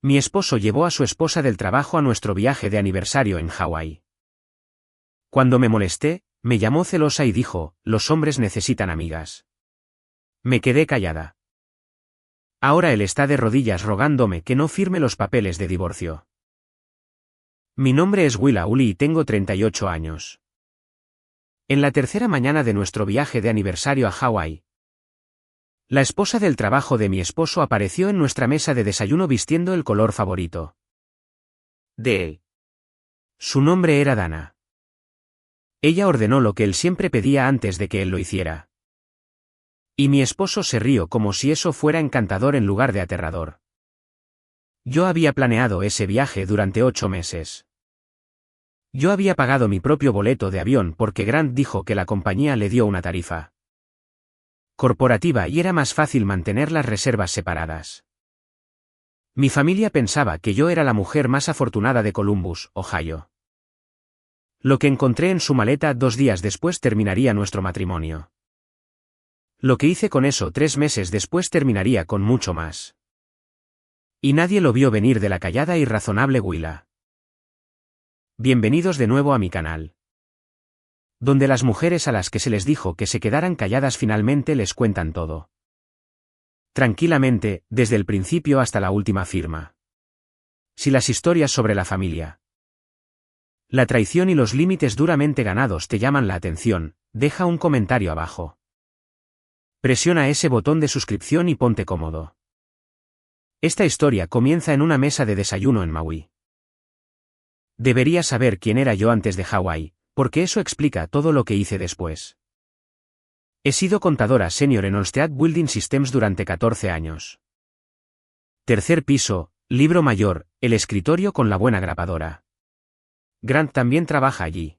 Mi esposo llevó a su esposa del trabajo a nuestro viaje de aniversario en Hawái. Cuando me molesté, me llamó celosa y dijo, los hombres necesitan amigas. Me quedé callada. Ahora él está de rodillas rogándome que no firme los papeles de divorcio. Mi nombre es Willa Uli y tengo 38 años. En la tercera mañana de nuestro viaje de aniversario a Hawái, la esposa del trabajo de mi esposo apareció en nuestra mesa de desayuno vistiendo el color favorito de él. Su nombre era Dana. Ella ordenó lo que él siempre pedía antes de que él lo hiciera. Y mi esposo se rió como si eso fuera encantador en lugar de aterrador. Yo había planeado ese viaje durante 8 meses. Yo había pagado mi propio boleto de avión porque Grant dijo que la compañía le dio una tarifa corporativa y era más fácil mantener las reservas separadas. Mi familia pensaba que yo era la mujer más afortunada de Columbus, Ohio. Lo que encontré en su maleta 2 días después terminaría nuestro matrimonio. Lo que hice con eso 3 meses después terminaría con mucho más. Y nadie lo vio venir de la callada y razonable Willa. Bienvenidos de nuevo a mi canal, donde las mujeres a las que se les dijo que se quedaran calladas finalmente les cuentan todo. Tranquilamente, desde el principio hasta la última firma. Si las historias sobre la familia, la traición y los límites duramente ganados te llaman la atención, deja un comentario abajo. Presiona ese botón de suscripción y ponte cómodo. Esta historia comienza en una mesa de desayuno en Maui. Debería saber quién era yo antes de Hawái, porque eso explica todo lo que hice después. He sido contadora senior en Olmsted Building Systems durante 14 años. Tercer piso, libro mayor, el escritorio con la buena grapadora. Grant también trabaja allí.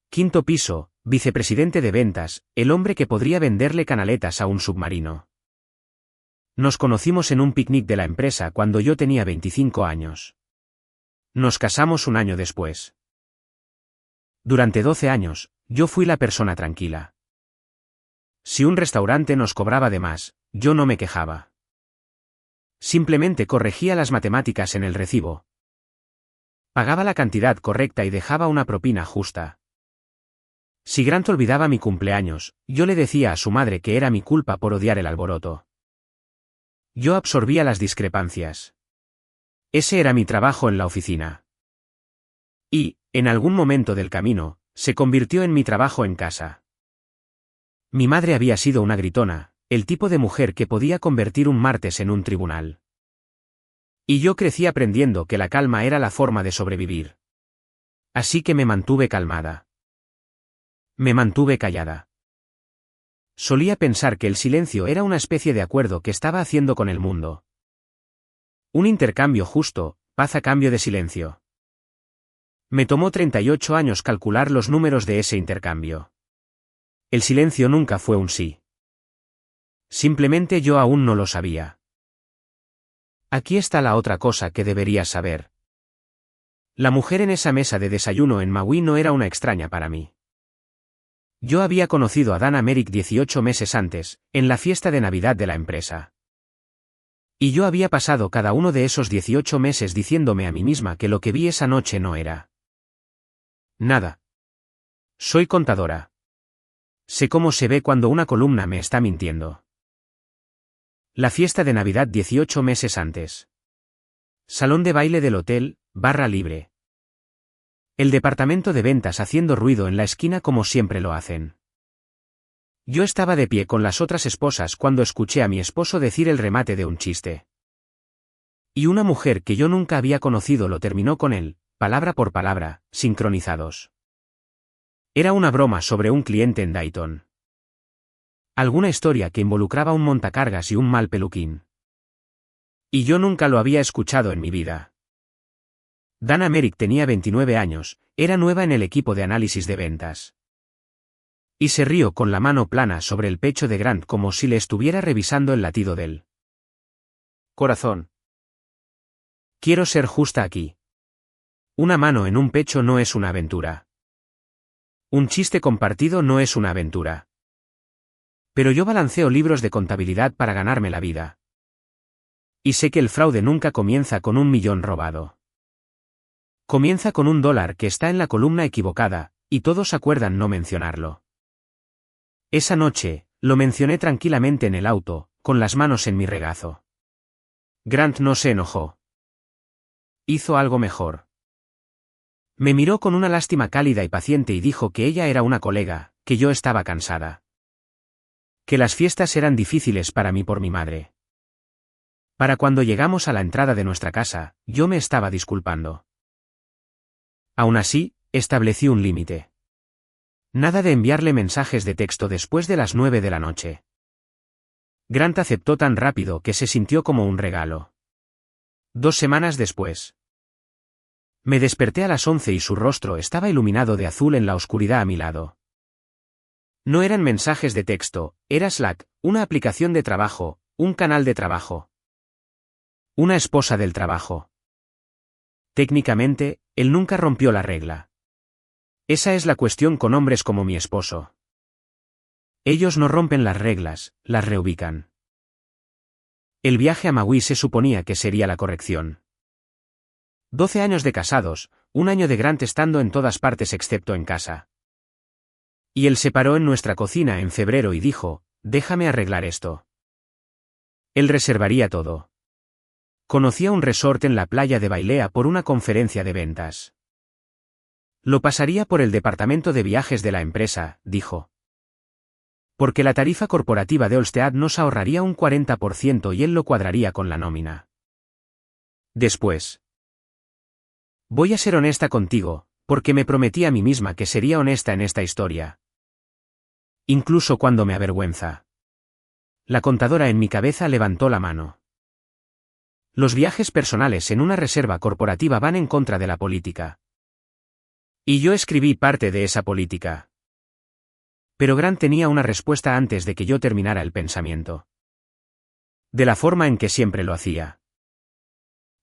Quinto piso, vicepresidente de ventas, el hombre que podría venderle canaletas a un submarino. Nos conocimos en un picnic de la empresa cuando yo tenía 25 años. Nos casamos un año después. Durante 12 años, yo fui la persona tranquila. Si un restaurante nos cobraba de más, yo no me quejaba. Simplemente corregía las matemáticas en el recibo. Pagaba la cantidad correcta y dejaba una propina justa. Si Grant olvidaba mi cumpleaños, yo le decía a su madre que era mi culpa por odiar el alboroto. Yo absorbía las discrepancias. Ese era mi trabajo en la oficina. Y, en algún momento del camino, se convirtió en mi trabajo en casa. Mi madre había sido una gritona, el tipo de mujer que podía convertir un martes en un tribunal. Y yo crecí aprendiendo que la calma era la forma de sobrevivir. Así que me mantuve calmada. Me mantuve callada. Solía pensar que el silencio era una especie de acuerdo que estaba haciendo con el mundo. Un intercambio justo, paz a cambio de silencio. Me tomó 38 años calcular los números de ese intercambio. El silencio nunca fue un sí. Simplemente yo aún no lo sabía. Aquí está la otra cosa que deberías saber. La mujer en esa mesa de desayuno en Maui no era una extraña para mí. Yo había conocido a Dana Merrick 18 meses antes, en la fiesta de Navidad de la empresa. Y yo había pasado cada uno de esos 18 meses diciéndome a mí misma que lo que vi esa noche no era nada. Soy contadora. Sé cómo se ve cuando una columna me está mintiendo. La fiesta de Navidad 18 meses antes. Salón de baile del hotel, barra libre. El departamento de ventas haciendo ruido en la esquina como siempre lo hacen. Yo estaba de pie con las otras esposas cuando escuché a mi esposo decir el remate de un chiste. Y una mujer que yo nunca había conocido lo terminó con él, palabra por palabra, sincronizados. Era una broma sobre un cliente en Dayton. Alguna historia que involucraba un montacargas y un mal peluquín. Y yo nunca lo había escuchado en mi vida. Dana Merrick tenía 29 años, era nueva en el equipo de análisis de ventas. Y se rió con la mano plana sobre el pecho de Grant como si le estuviera revisando el latido del corazón. Quiero ser justa aquí. Una mano en un pecho no es una aventura. Un chiste compartido no es una aventura. Pero yo balanceo libros de contabilidad para ganarme la vida. Y sé que el fraude nunca comienza con 1.000.000 robado. Comienza con $1 que está en la columna equivocada, y todos acuerdan no mencionarlo. Esa noche, lo mencioné tranquilamente en el auto, con las manos en mi regazo. Grant no se enojó. Hizo algo mejor. Me miró con una lástima cálida y paciente y dijo que ella era una colega, que yo estaba cansada. Que las fiestas eran difíciles para mí por mi madre. Para cuando llegamos a la entrada de nuestra casa, yo me estaba disculpando. Aún así, establecí un límite. Nada de enviarle mensajes de texto después de las 9 de la noche. Grant aceptó tan rápido que se sintió como un regalo. 2 semanas después. Me desperté a las 11 y su rostro estaba iluminado de azul en la oscuridad a mi lado. No eran mensajes de texto, era Slack, una aplicación de trabajo, un canal de trabajo. Una esposa del trabajo. Técnicamente, él nunca rompió la regla. Esa es la cuestión con hombres como mi esposo. Ellos no rompen las reglas, las reubican. El viaje a Maui se suponía que sería la corrección. 12 años de casados, 1 año de Grant estando en todas partes excepto en casa. Y él se paró en nuestra cocina en febrero y dijo, déjame arreglar esto. Él reservaría todo. Conocía un resort en la playa de Bailea por una conferencia de ventas. Lo pasaría por el departamento de viajes de la empresa, dijo. Porque la tarifa corporativa de Olstead nos ahorraría un 40% y él lo cuadraría con la nómina. Después. Voy a ser honesta contigo, porque me prometí a mí misma que sería honesta en esta historia. Incluso cuando me avergüenza. La contadora en mi cabeza levantó la mano. Los viajes personales en una reserva corporativa van en contra de la política. Y yo escribí parte de esa política. Pero Grant tenía una respuesta antes de que yo terminara el pensamiento. De la forma en que siempre lo hacía.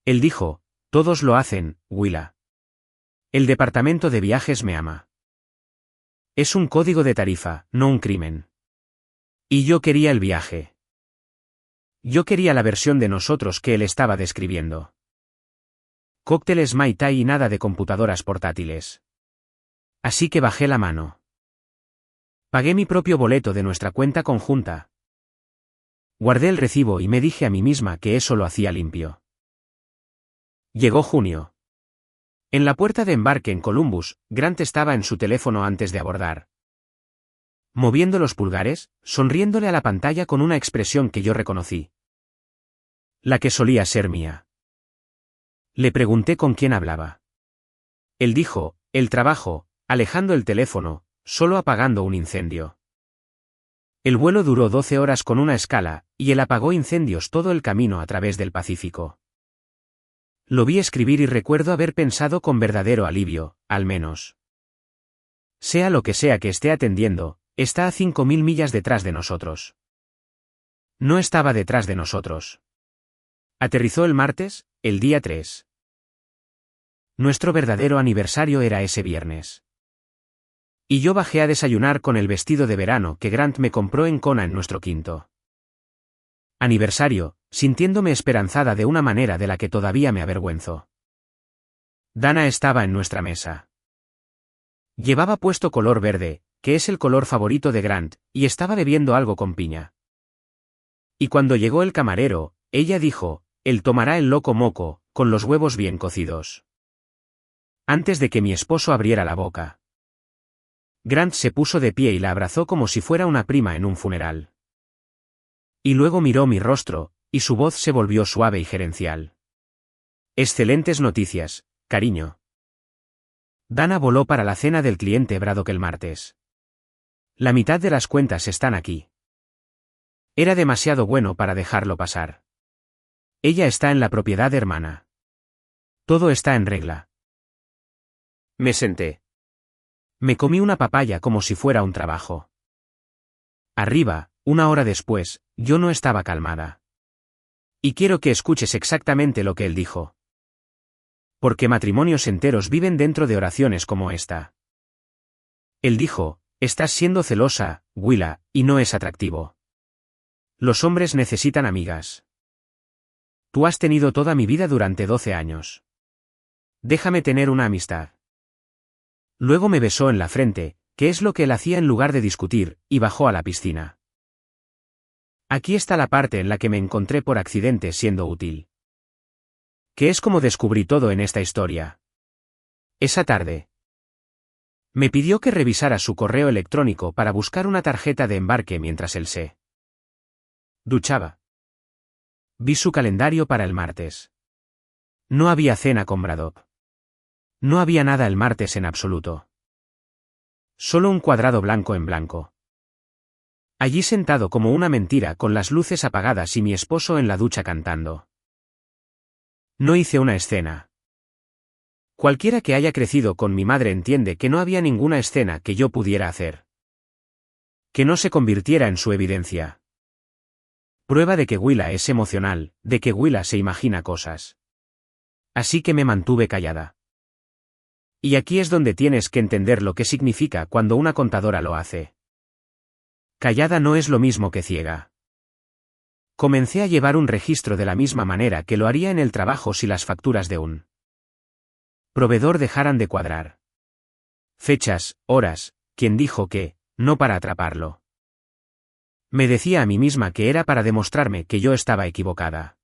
Él dijo, todos lo hacen, Willa. El departamento de viajes me ama. Es un código de tarifa, no un crimen. Y yo quería el viaje. Yo quería la versión de nosotros que él estaba describiendo. Cócteles Mai Tai y nada de computadoras portátiles. Así que bajé la mano. Pagué mi propio boleto de nuestra cuenta conjunta. Guardé el recibo y me dije a mí misma que eso lo hacía limpio. Llegó junio. En la puerta de embarque en Columbus, Grant estaba en su teléfono antes de abordar. Moviendo los pulgares, sonriéndole a la pantalla con una expresión que yo reconocí. La que solía ser mía. Le pregunté con quién hablaba. Él dijo, el trabajo, alejando el teléfono, solo apagando un incendio. El vuelo duró 12 horas con una escala, y él apagó incendios todo el camino a través del Pacífico. Lo vi escribir y recuerdo haber pensado con verdadero alivio, al menos. Sea lo que sea que esté atendiendo, está a 5.000 millas detrás de nosotros. No estaba detrás de nosotros. Aterrizó el martes, el día 3. Nuestro verdadero aniversario era ese viernes. Y yo bajé a desayunar con el vestido de verano que Grant me compró en Kona en nuestro quinto aniversario, sintiéndome esperanzada de una manera de la que todavía me avergüenzo. Dana estaba en nuestra mesa. Llevaba puesto color verde, que es el color favorito de Grant, y estaba bebiendo algo con piña. Y cuando llegó el camarero, ella dijo, él tomará el loco moco, con los huevos bien cocidos. Antes de que mi esposo abriera la boca. Grant se puso de pie y la abrazó como si fuera una prima en un funeral. Y luego miró mi rostro, y su voz se volvió suave y gerencial. Excelentes noticias, cariño. Dana voló para la cena del cliente Braddock el martes. La mitad de las cuentas están aquí. Era demasiado bueno para dejarlo pasar. Ella está en la propiedad hermana. Todo está en regla. Me senté. Me comí una papaya como si fuera un trabajo. Arriba, 1 hora después, yo no estaba calmada. Y quiero que escuches exactamente lo que él dijo. Porque matrimonios enteros viven dentro de oraciones como esta. Él dijo, estás siendo celosa, Willa, y no es atractivo. Los hombres necesitan amigas. Tú has tenido toda mi vida durante 12 años. Déjame tener una amistad. Luego me besó en la frente, que es lo que él hacía en lugar de discutir, y bajó a la piscina. Aquí está la parte en la que me encontré por accidente siendo útil. Que es como descubrí todo en esta historia. Esa tarde. Me pidió que revisara su correo electrónico para buscar una tarjeta de embarque mientras él se duchaba. Vi su calendario para el martes. No había cena con Braddock. No había nada el martes en absoluto. Solo un cuadrado blanco en blanco. Allí sentado como una mentira con las luces apagadas y mi esposo en la ducha cantando. No hice una escena. Cualquiera que haya crecido con mi madre entiende que no había ninguna escena que yo pudiera hacer. Que no se convirtiera en su evidencia. Prueba de que Willa es emocional, de que Willa se imagina cosas. Así que me mantuve callada. Y aquí es donde tienes que entender lo que significa cuando una contadora lo hace. Callada no es lo mismo que ciega. Comencé a llevar un registro de la misma manera que lo haría en el trabajo si las facturas de un proveedor dejaran de cuadrar. Fechas, horas, quien dijo que, no para atraparlo. Me decía a mí misma que era para demostrarme que yo estaba equivocada.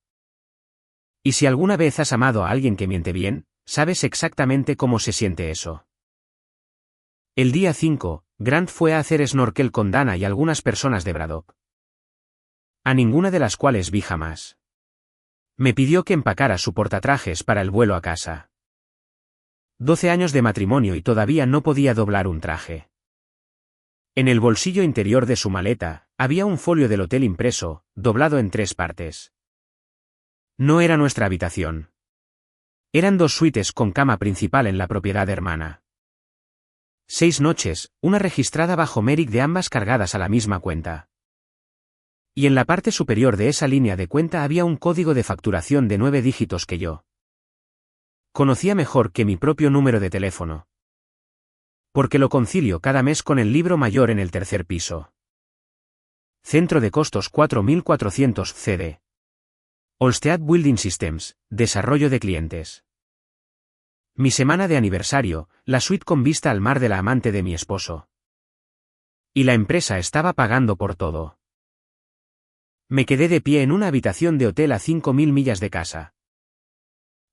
Y si alguna vez has amado a alguien que miente bien, sabes exactamente cómo se siente eso. El día 5, Grant fue a hacer snorkel con Dana y algunas personas de Braddock. A ninguna de las cuales vi jamás. Me pidió que empacara su portatrajes para el vuelo a casa. 12 años de matrimonio y todavía no podía doblar un traje. En el bolsillo interior de su maleta, había un folio del hotel impreso, doblado en 3 partes. No era nuestra habitación. Eran 2 suites con cama principal en la propiedad hermana. 6 noches, una registrada bajo Merrick de ambas cargadas a la misma cuenta. Y en la parte superior de esa línea de cuenta había un código de facturación de 9 dígitos que yo conocía mejor que mi propio número de teléfono. Porque lo concilio cada mes con el libro mayor en el 3er piso. Centro de costos 4400 CD. Olstead Building Systems, desarrollo de clientes. Mi semana de aniversario, la suite con vista al mar de la amante de mi esposo. Y la empresa estaba pagando por todo. Me quedé de pie en una habitación de hotel a 5000 millas de casa.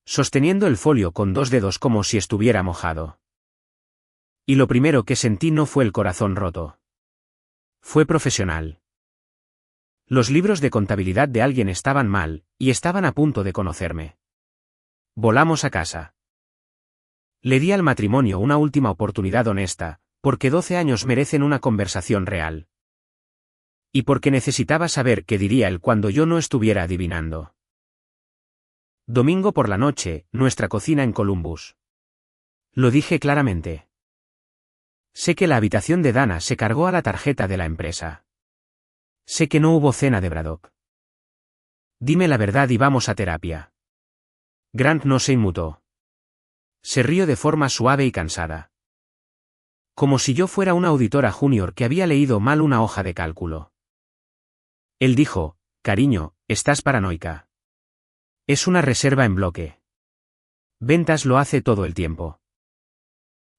Sosteniendo el folio con 2 dedos como si estuviera mojado. Y lo primero que sentí no fue el corazón roto. Fue profesional. Los libros de contabilidad de alguien estaban mal, y estaban a punto de conocerme. Volamos a casa. Le di al matrimonio una última oportunidad honesta, porque 12 años merecen una conversación real. Y porque necesitaba saber qué diría él cuando yo no estuviera adivinando. Domingo por la noche, nuestra cocina en Columbus. Lo dije claramente. Sé que la habitación de Dana se cargó a la tarjeta de la empresa. Sé que no hubo cena de Braddock. Dime la verdad y vamos a terapia. Grant no se inmutó. Se rió de forma suave y cansada. Como si yo fuera una auditora junior que había leído mal una hoja de cálculo. Él dijo, cariño, estás paranoica. Es una reserva en bloque. Ventas lo hace todo el tiempo.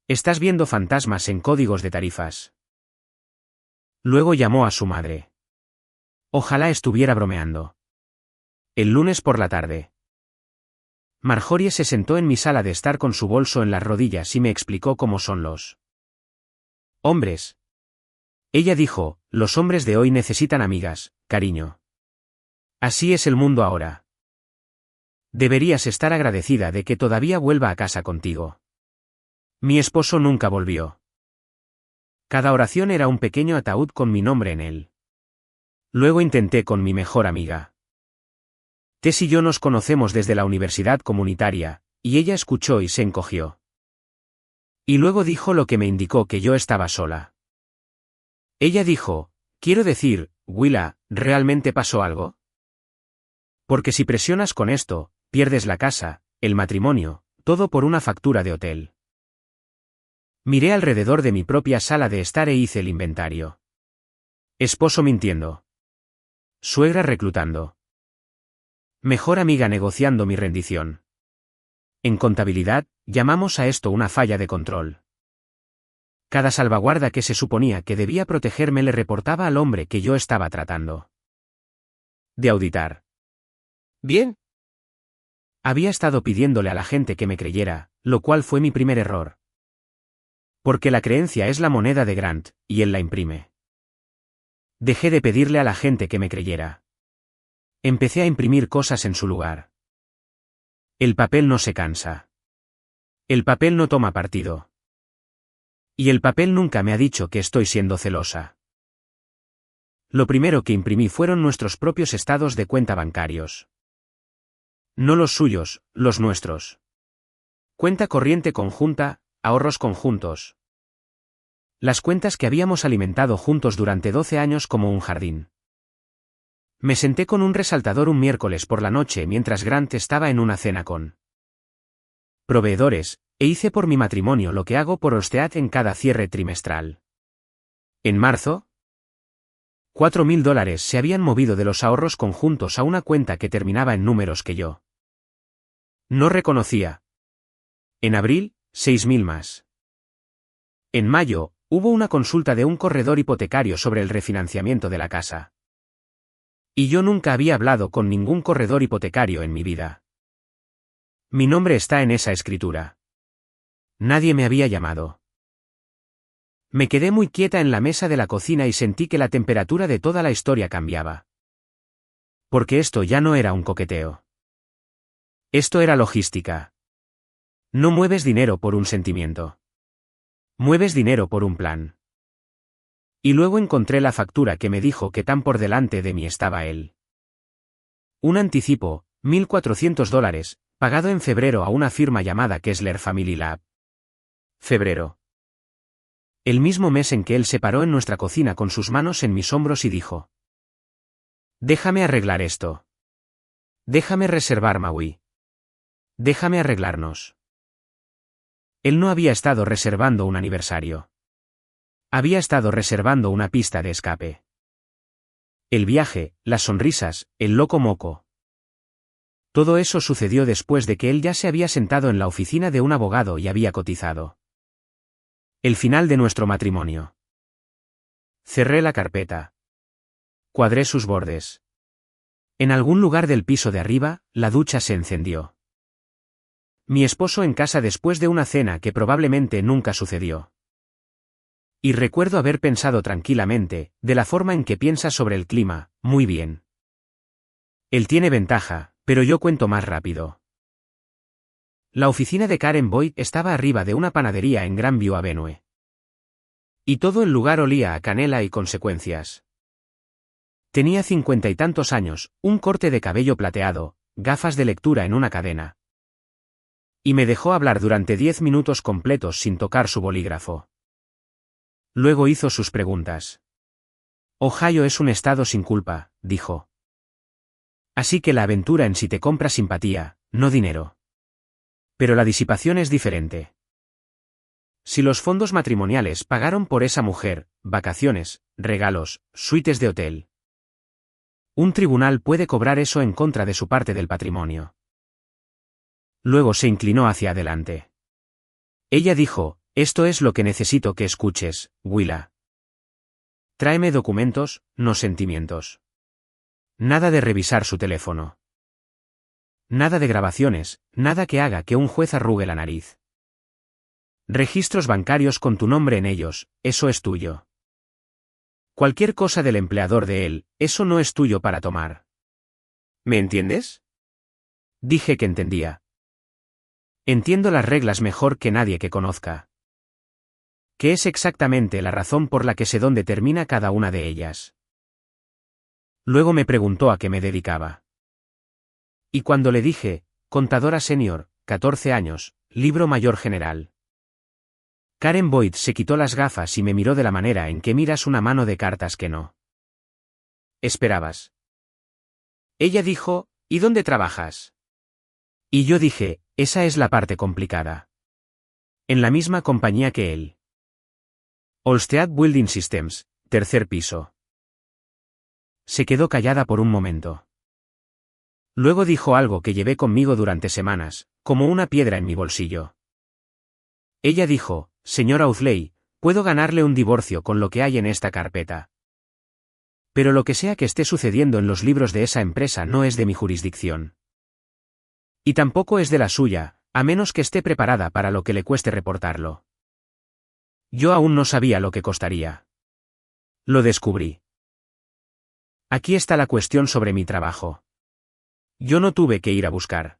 Estás viendo fantasmas en códigos de tarifas. Luego llamó a su madre. Ojalá estuviera bromeando. El lunes por la tarde. Marjorie se sentó en mi sala de estar con su bolso en las rodillas y me explicó cómo son los hombres. Ella dijo, los hombres de hoy necesitan amigas, cariño. Así es el mundo ahora. Deberías estar agradecida de que todavía vuelva a casa contigo. Mi esposo nunca volvió. Cada oración era un pequeño ataúd con mi nombre en él. Luego intenté con mi mejor amiga. Tess y yo nos conocemos desde la universidad comunitaria, y ella escuchó y se encogió. Y luego dijo lo que me indicó que yo estaba sola. Ella dijo, quiero decir, Willa, ¿realmente pasó algo? Porque si presionas con esto, pierdes la casa, el matrimonio, todo por una factura de hotel. Miré alrededor de mi propia sala de estar e hice el inventario. Esposo mintiendo. Suegra reclutando. Mejor amiga negociando mi rendición. En contabilidad, llamamos a esto una falla de control. Cada salvaguarda que se suponía que debía protegerme le reportaba al hombre que yo estaba tratando de auditar. Bien. Había estado pidiéndole a la gente que me creyera, lo cual fue mi primer error. Porque la creencia es la moneda de Grant, y él la imprime. Dejé de pedirle a la gente que me creyera. Empecé a imprimir cosas en su lugar. El papel no se cansa. El papel no toma partido. Y el papel nunca me ha dicho que estoy siendo celosa. Lo primero que imprimí fueron nuestros propios estados de cuenta bancarios. No los suyos, los nuestros. Cuenta corriente conjunta, ahorros conjuntos. Las cuentas que habíamos alimentado juntos durante 12 años como un jardín. Me senté con un resaltador un miércoles por la noche mientras Grant estaba en una cena con proveedores, e hice por mi matrimonio lo que hago por Ostead en cada cierre trimestral. En marzo, $4,000 se habían movido de los ahorros conjuntos a una cuenta que terminaba en números que yo no reconocía. En abril, 6,000 más. En mayo, hubo una consulta de un corredor hipotecario sobre el refinanciamiento de la casa. Y yo nunca había hablado con ningún corredor hipotecario en mi vida. Mi nombre está en esa escritura. Nadie me había llamado. Me quedé muy quieta en la mesa de la cocina y sentí que la temperatura de toda la historia cambiaba. Porque esto ya no era un coqueteo. Esto era logística. No mueves dinero por un sentimiento. Mueves dinero por un plan. Y luego encontré la factura que me dijo que tan por delante de mí estaba él. Un anticipo, $1,400, pagado en febrero a una firma llamada Kessler Family Lab. Febrero. El mismo mes en que él se paró en nuestra cocina con sus manos en mis hombros y dijo: déjame arreglar esto. Déjame reservar Maui. Déjame arreglarnos. Él no había estado reservando un aniversario. Había estado reservando una pista de escape. El viaje, las sonrisas, el loco moco. Todo eso sucedió después de que él ya se había sentado en la oficina de un abogado y había cotizado. El final de nuestro matrimonio. Cerré la carpeta. Cuadré sus bordes. En algún lugar del piso de arriba, la ducha se encendió. Mi esposo en casa después de una cena que probablemente nunca sucedió. Y recuerdo haber pensado tranquilamente, de la forma en que piensa sobre el clima, muy bien. Él tiene ventaja, pero yo cuento más rápido. La oficina de Karen Boyd estaba arriba de una panadería en Grandview Avenue. Y todo el lugar olía a canela y consecuencias. Tenía 50 y tantos años, un corte de cabello plateado, gafas de lectura en una cadena. Y me dejó hablar durante 10 minutos completos sin tocar su bolígrafo. Luego hizo sus preguntas. Ohio es un estado sin culpa, dijo. Así que la aventura en sí te compra simpatía, no dinero. Pero la disipación es diferente. Si los fondos matrimoniales pagaron por esa mujer, vacaciones, regalos, suites de hotel. Un tribunal puede cobrar eso en contra de su parte del patrimonio. Luego se inclinó hacia adelante. Ella dijo: esto es lo que necesito que escuches, Willa. Tráeme documentos, no sentimientos. Nada de revisar su teléfono. Nada de grabaciones, nada que haga que un juez arrugue la nariz. Registros bancarios con tu nombre en ellos, eso es tuyo. Cualquier cosa del empleador de él, eso no es tuyo para tomar. ¿Me entiendes? Dije que entendía. Entiendo las reglas mejor que nadie que conozca. Que es exactamente la razón por la que sé dónde termina cada una de ellas. Luego me preguntó a qué me dedicaba. Y cuando le dije, contadora senior, 14 años, libro mayor general. Karen Boyd se quitó las gafas y me miró de la manera en que miras una mano de cartas que no esperabas. Ella dijo: ¿y dónde trabajas? Y yo dije: esa es la parte complicada. En la misma compañía que él. Ostead Building Systems, tercer piso. Se quedó callada por un momento. Luego dijo algo que llevé conmigo durante semanas, como una piedra en mi bolsillo. Ella dijo, señora Auzley, puedo ganarle un divorcio con lo que hay en esta carpeta. Pero lo que sea que esté sucediendo en los libros de esa empresa no es de mi jurisdicción. Y tampoco es de la suya, a menos que esté preparada para lo que le cueste reportarlo. Yo aún no sabía lo que costaría. Lo descubrí. Aquí está la cuestión sobre mi trabajo. Yo no tuve que ir a buscar.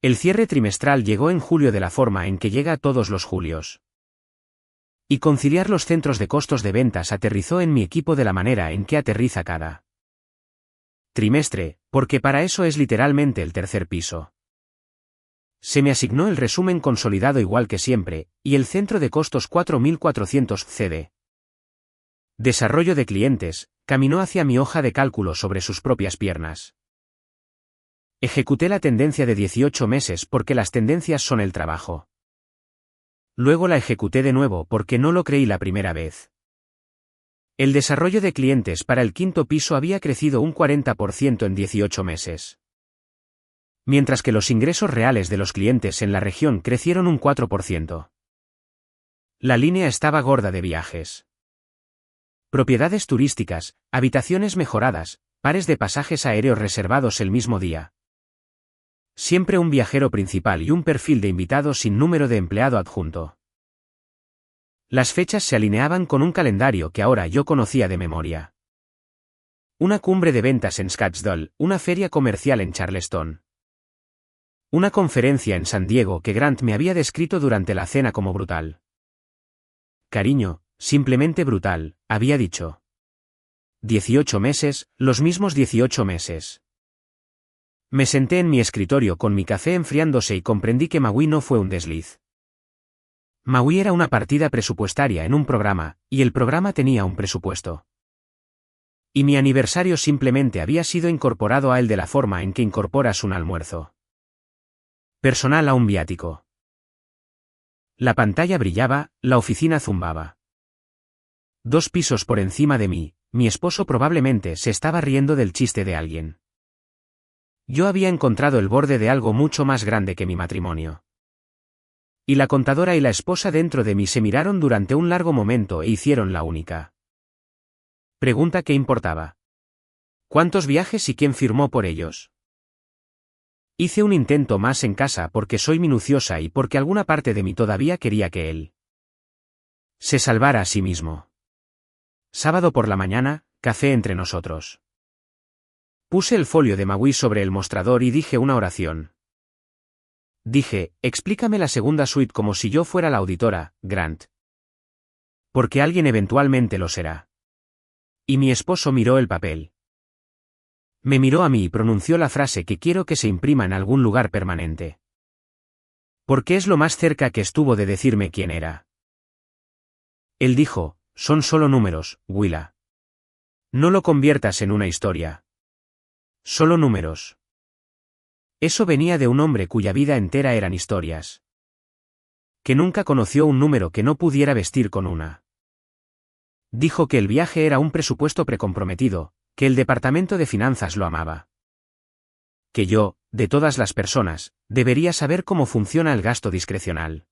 El cierre trimestral llegó en julio de la forma en que llega todos los julios. Y conciliar los centros de costos de ventas aterrizó en mi equipo de la manera en que aterriza cada trimestre, porque para eso es literalmente el tercer piso. Se me asignó el resumen consolidado igual que siempre, y el centro de costos 4400 CD. Desarrollo de clientes, caminó hacia mi hoja de cálculo sobre sus propias piernas. Ejecuté la tendencia de 18 meses porque las tendencias son el trabajo. Luego la ejecuté de nuevo porque no lo creí la primera vez. El desarrollo de clientes para el quinto piso había crecido un 40% en 18 meses. Mientras que los ingresos reales de los clientes en la región crecieron un 4%. La línea estaba gorda de viajes. Propiedades turísticas, habitaciones mejoradas, pares de pasajes aéreos reservados el mismo día. Siempre un viajero principal y un perfil de invitado sin número de empleado adjunto. Las fechas se alineaban con un calendario que ahora yo conocía de memoria. Una cumbre de ventas en Scottsdale, una feria comercial en Charleston. Una conferencia en San Diego que Grant me había descrito durante la cena como brutal. Cariño, simplemente brutal, había dicho. 18 meses, los mismos 18 meses. Me senté en mi escritorio con mi café enfriándose y comprendí que Maui no fue un desliz. Maui era una partida presupuestaria en un programa, y el programa tenía un presupuesto. Y mi aniversario simplemente había sido incorporado a él de la forma en que incorporas un almuerzo personal a un viático. La pantalla brillaba, la oficina zumbaba. 2 pisos por encima de mí, mi esposo probablemente se estaba riendo del chiste de alguien. Yo había encontrado el borde de algo mucho más grande que mi matrimonio. Y la contadora y la esposa dentro de mí se miraron durante un largo momento e hicieron la única pregunta que importaba. ¿Cuántos viajes y quién firmó por ellos? Hice un intento más en casa porque soy minuciosa y porque alguna parte de mí todavía quería que él se salvara a sí mismo. Sábado por la mañana, café entre nosotros. Puse el folio de Maui sobre el mostrador y dije una oración. Dije, explícame la segunda suite como si yo fuera la auditora, Grant. Porque alguien eventualmente lo será. Y mi esposo miró el papel. Me miró a mí y pronunció la frase que quiero que se imprima en algún lugar permanente. Porque es lo más cerca que estuvo de decirme quién era. Él dijo, son solo números, Willa. No lo conviertas en una historia. Solo números. Eso venía de un hombre cuya vida entera eran historias. Que nunca conoció un número que no pudiera vestir con una. Dijo que el viaje era un presupuesto precomprometido, que el departamento de finanzas lo amaba. Que yo, de todas las personas, debería saber cómo funciona el gasto discrecional.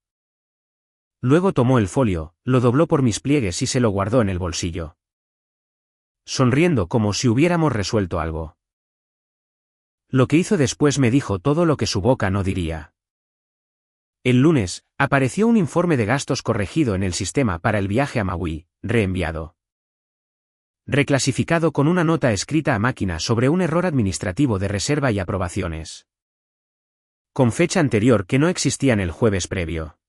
Luego tomó el folio, lo dobló por mis pliegues y se lo guardó en el bolsillo. Sonriendo como si hubiéramos resuelto algo. Lo que hizo después me dijo todo lo que su boca no diría. El lunes, apareció un informe de gastos corregido en el sistema para el viaje a Maui, reenviado. Reclasificado con una nota escrita a máquina sobre un error administrativo de reserva y aprobaciones. Con fecha anterior que no existían el jueves previo.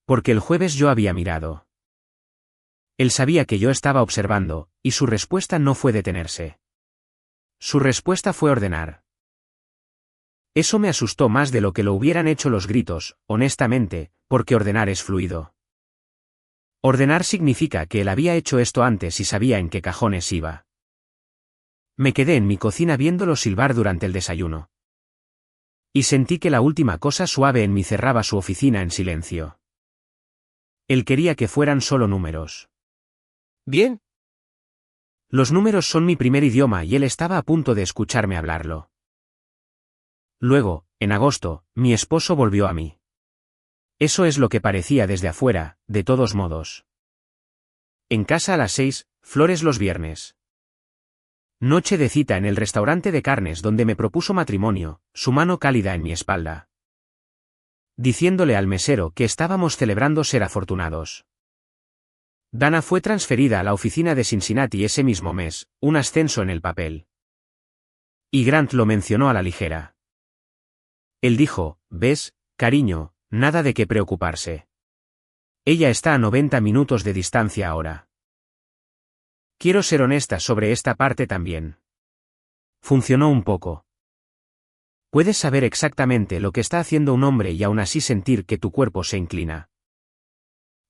Porque el jueves yo había mirado. Él sabía que yo estaba observando, y su respuesta no fue detenerse. Su respuesta fue ordenar. Eso me asustó más de lo que lo hubieran hecho los gritos, honestamente, porque ordenar es fluido. Ordenar significa que él había hecho esto antes y sabía en qué cajones iba. Me quedé en mi cocina viéndolo silbar durante el desayuno. Y sentí que la última cosa suave en mí cerraba su oficina en silencio. Él quería que fueran solo números. Bien. Los números son mi primer idioma y él estaba a punto de escucharme hablarlo. Luego, en agosto, mi esposo volvió a mí. Eso es lo que parecía desde afuera, de todos modos. En casa a las 6, flores los viernes. Noche de cita en el restaurante de carnes donde me propuso matrimonio, su mano cálida en mi espalda. Diciéndole al mesero que estábamos celebrando ser afortunados. Dana fue transferida a la oficina de Cincinnati ese mismo mes, un ascenso en el papel. Y Grant lo mencionó a la ligera. Él dijo, ¿ves, cariño, nada de qué preocuparse? Ella está a 90 minutos de distancia ahora. Quiero ser honesta sobre esta parte también. Funcionó un poco. Puedes saber exactamente lo que está haciendo un hombre y aún así sentir que tu cuerpo se inclina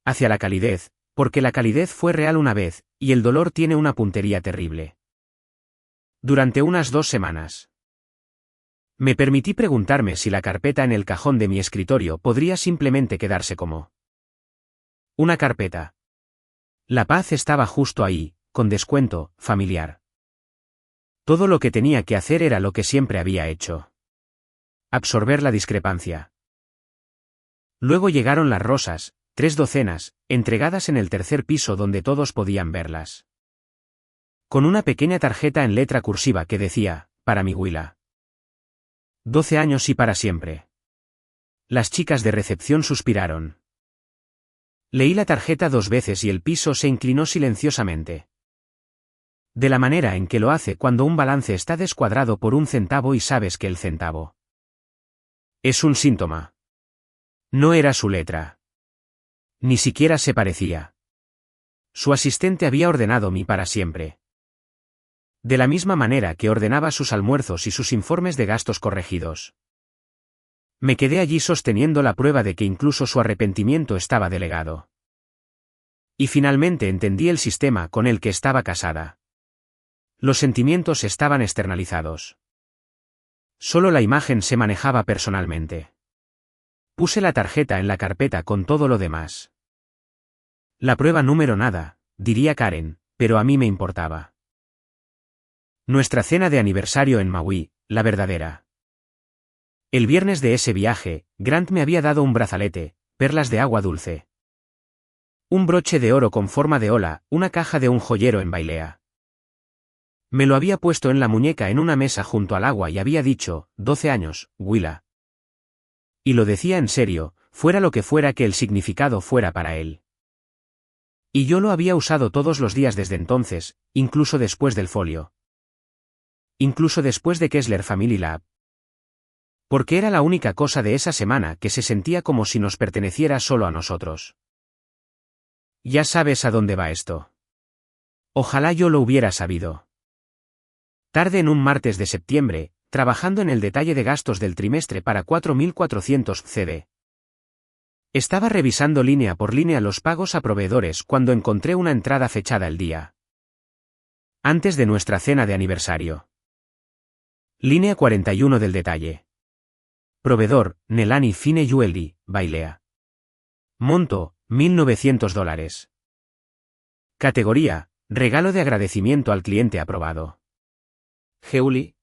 hacia la calidez, porque la calidez fue real una vez, y el dolor tiene una puntería terrible. Durante unas 2 semanas. Me permití preguntarme si la carpeta en el cajón de mi escritorio podría simplemente quedarse como una carpeta. La paz estaba justo ahí, con descuento, familiar. Todo lo que tenía que hacer era lo que siempre había hecho. Absorber la discrepancia. Luego llegaron las rosas, 3 docenas, entregadas en el tercer piso donde todos podían verlas. Con una pequeña tarjeta en letra cursiva que decía, para mi Willa. 12 años y para siempre. Las chicas de recepción suspiraron. Leí la tarjeta 2 veces y el piso se inclinó silenciosamente. De la manera en que lo hace cuando un balance está descuadrado por 1 centavo y sabes que el centavo es un síntoma. No era su letra. Ni siquiera se parecía. Su asistente había ordenado mi para siempre. De la misma manera que ordenaba sus almuerzos y sus informes de gastos corregidos. Me quedé allí sosteniendo la prueba de que incluso su arrepentimiento estaba delegado. Y finalmente entendí el sistema con el que estaba casada. Los sentimientos estaban externalizados. Solo la imagen se manejaba personalmente. Puse la tarjeta en la carpeta con todo lo demás. La prueba número nada, diría Karen, pero a mí me importaba. Nuestra cena de aniversario en Maui, la verdadera. El viernes de ese viaje, Grant me había dado un brazalete, perlas de agua dulce. Un broche de oro con forma de ola, una caja de un joyero en Bailea. Me lo había puesto en la muñeca en una mesa junto al agua y había dicho, 12 años, Willa. Y lo decía en serio, fuera lo que fuera que el significado fuera para él. Y yo lo había usado todos los días desde entonces, incluso después del folio. Incluso después de Kessler Family Lab. Porque era la única cosa de esa semana que se sentía como si nos perteneciera solo a nosotros. Ya sabes a dónde va esto. Ojalá yo lo hubiera sabido. Tarde en un martes de septiembre, trabajando en el detalle de gastos del trimestre para 4.400 CD. Estaba revisando línea por línea los pagos a proveedores cuando encontré una entrada fechada el día antes de nuestra cena de aniversario. Línea 41 del detalle. Proveedor, Nelani Fine Jewelry, Bailea. Monto, $1.900. Categoría, regalo de agradecimiento al cliente aprobado. Geuli.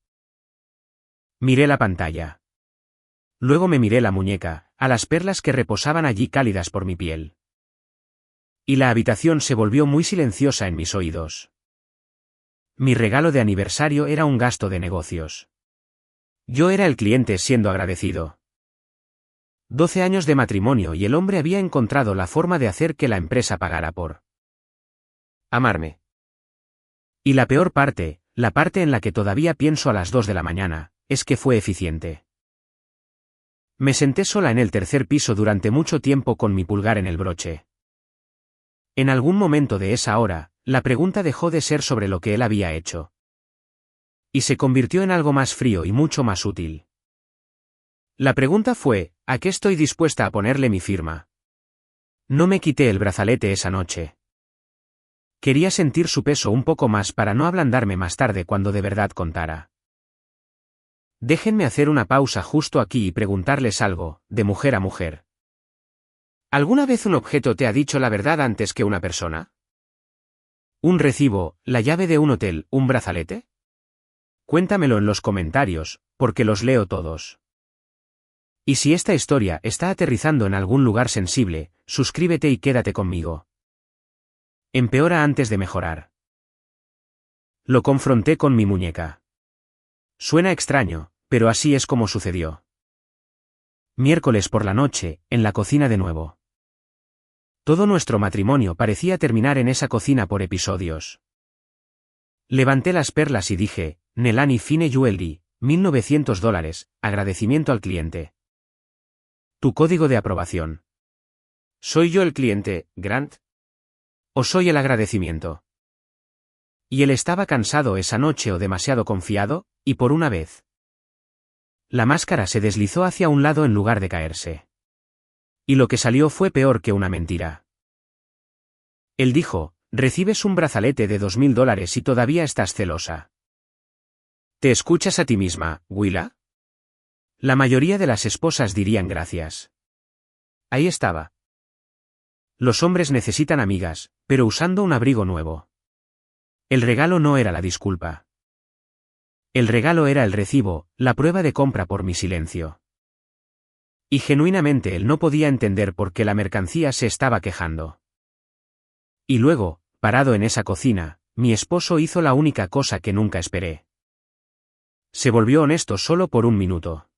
Miré la pantalla. Luego me miré la muñeca, a las perlas que reposaban allí cálidas por mi piel. Y la habitación se volvió muy silenciosa en mis oídos. Mi regalo de aniversario era un gasto de negocios. Yo era el cliente siendo agradecido. 12 años de matrimonio y el hombre había encontrado la forma de hacer que la empresa pagara por amarme. Y la peor parte, la parte en la que todavía pienso a las 2 de la mañana, es que fue eficiente. Me senté sola en el tercer piso durante mucho tiempo con mi pulgar en el broche. En algún momento de esa hora, la pregunta dejó de ser sobre lo que él había hecho. Y se convirtió en algo más frío y mucho más útil. La pregunta fue, ¿a qué estoy dispuesta a ponerle mi firma? No me quité el brazalete esa noche. Quería sentir su peso un poco más para no ablandarme más tarde cuando de verdad contara. Déjenme hacer una pausa justo aquí y preguntarles algo, de mujer a mujer. ¿Alguna vez un objeto te ha dicho la verdad antes que una persona? ¿Un recibo, la llave de un hotel, un brazalete? Cuéntamelo en los comentarios, porque los leo todos. Y si esta historia está aterrizando en algún lugar sensible, suscríbete y quédate conmigo. Empeora antes de mejorar. Lo confronté con mi muñeca. Suena extraño, pero así es como sucedió. Miércoles por la noche, en la cocina de nuevo. Todo nuestro matrimonio parecía terminar en esa cocina por episodios. Levanté las perlas y dije, Nelani Fine Jewelry, $1900, agradecimiento al cliente. Tu código de aprobación. ¿Soy yo el cliente, Grant? ¿O soy el agradecimiento? Y él estaba cansado esa noche o demasiado confiado, y por una vez. La máscara se deslizó hacia un lado en lugar de caerse. Y lo que salió fue peor que una mentira. Él dijo, recibes un brazalete de $2000 y todavía estás celosa. ¿Te escuchas a ti misma, Willa? La mayoría de las esposas dirían gracias. Ahí estaba. Los hombres necesitan amigas, pero usando un abrigo nuevo. El regalo no era la disculpa. El regalo era el recibo, la prueba de compra por mi silencio. Y genuinamente él no podía entender por qué la mercancía se estaba quejando. Y luego, parado en esa cocina, mi esposo hizo la única cosa que nunca esperé. Se volvió honesto solo por un minuto.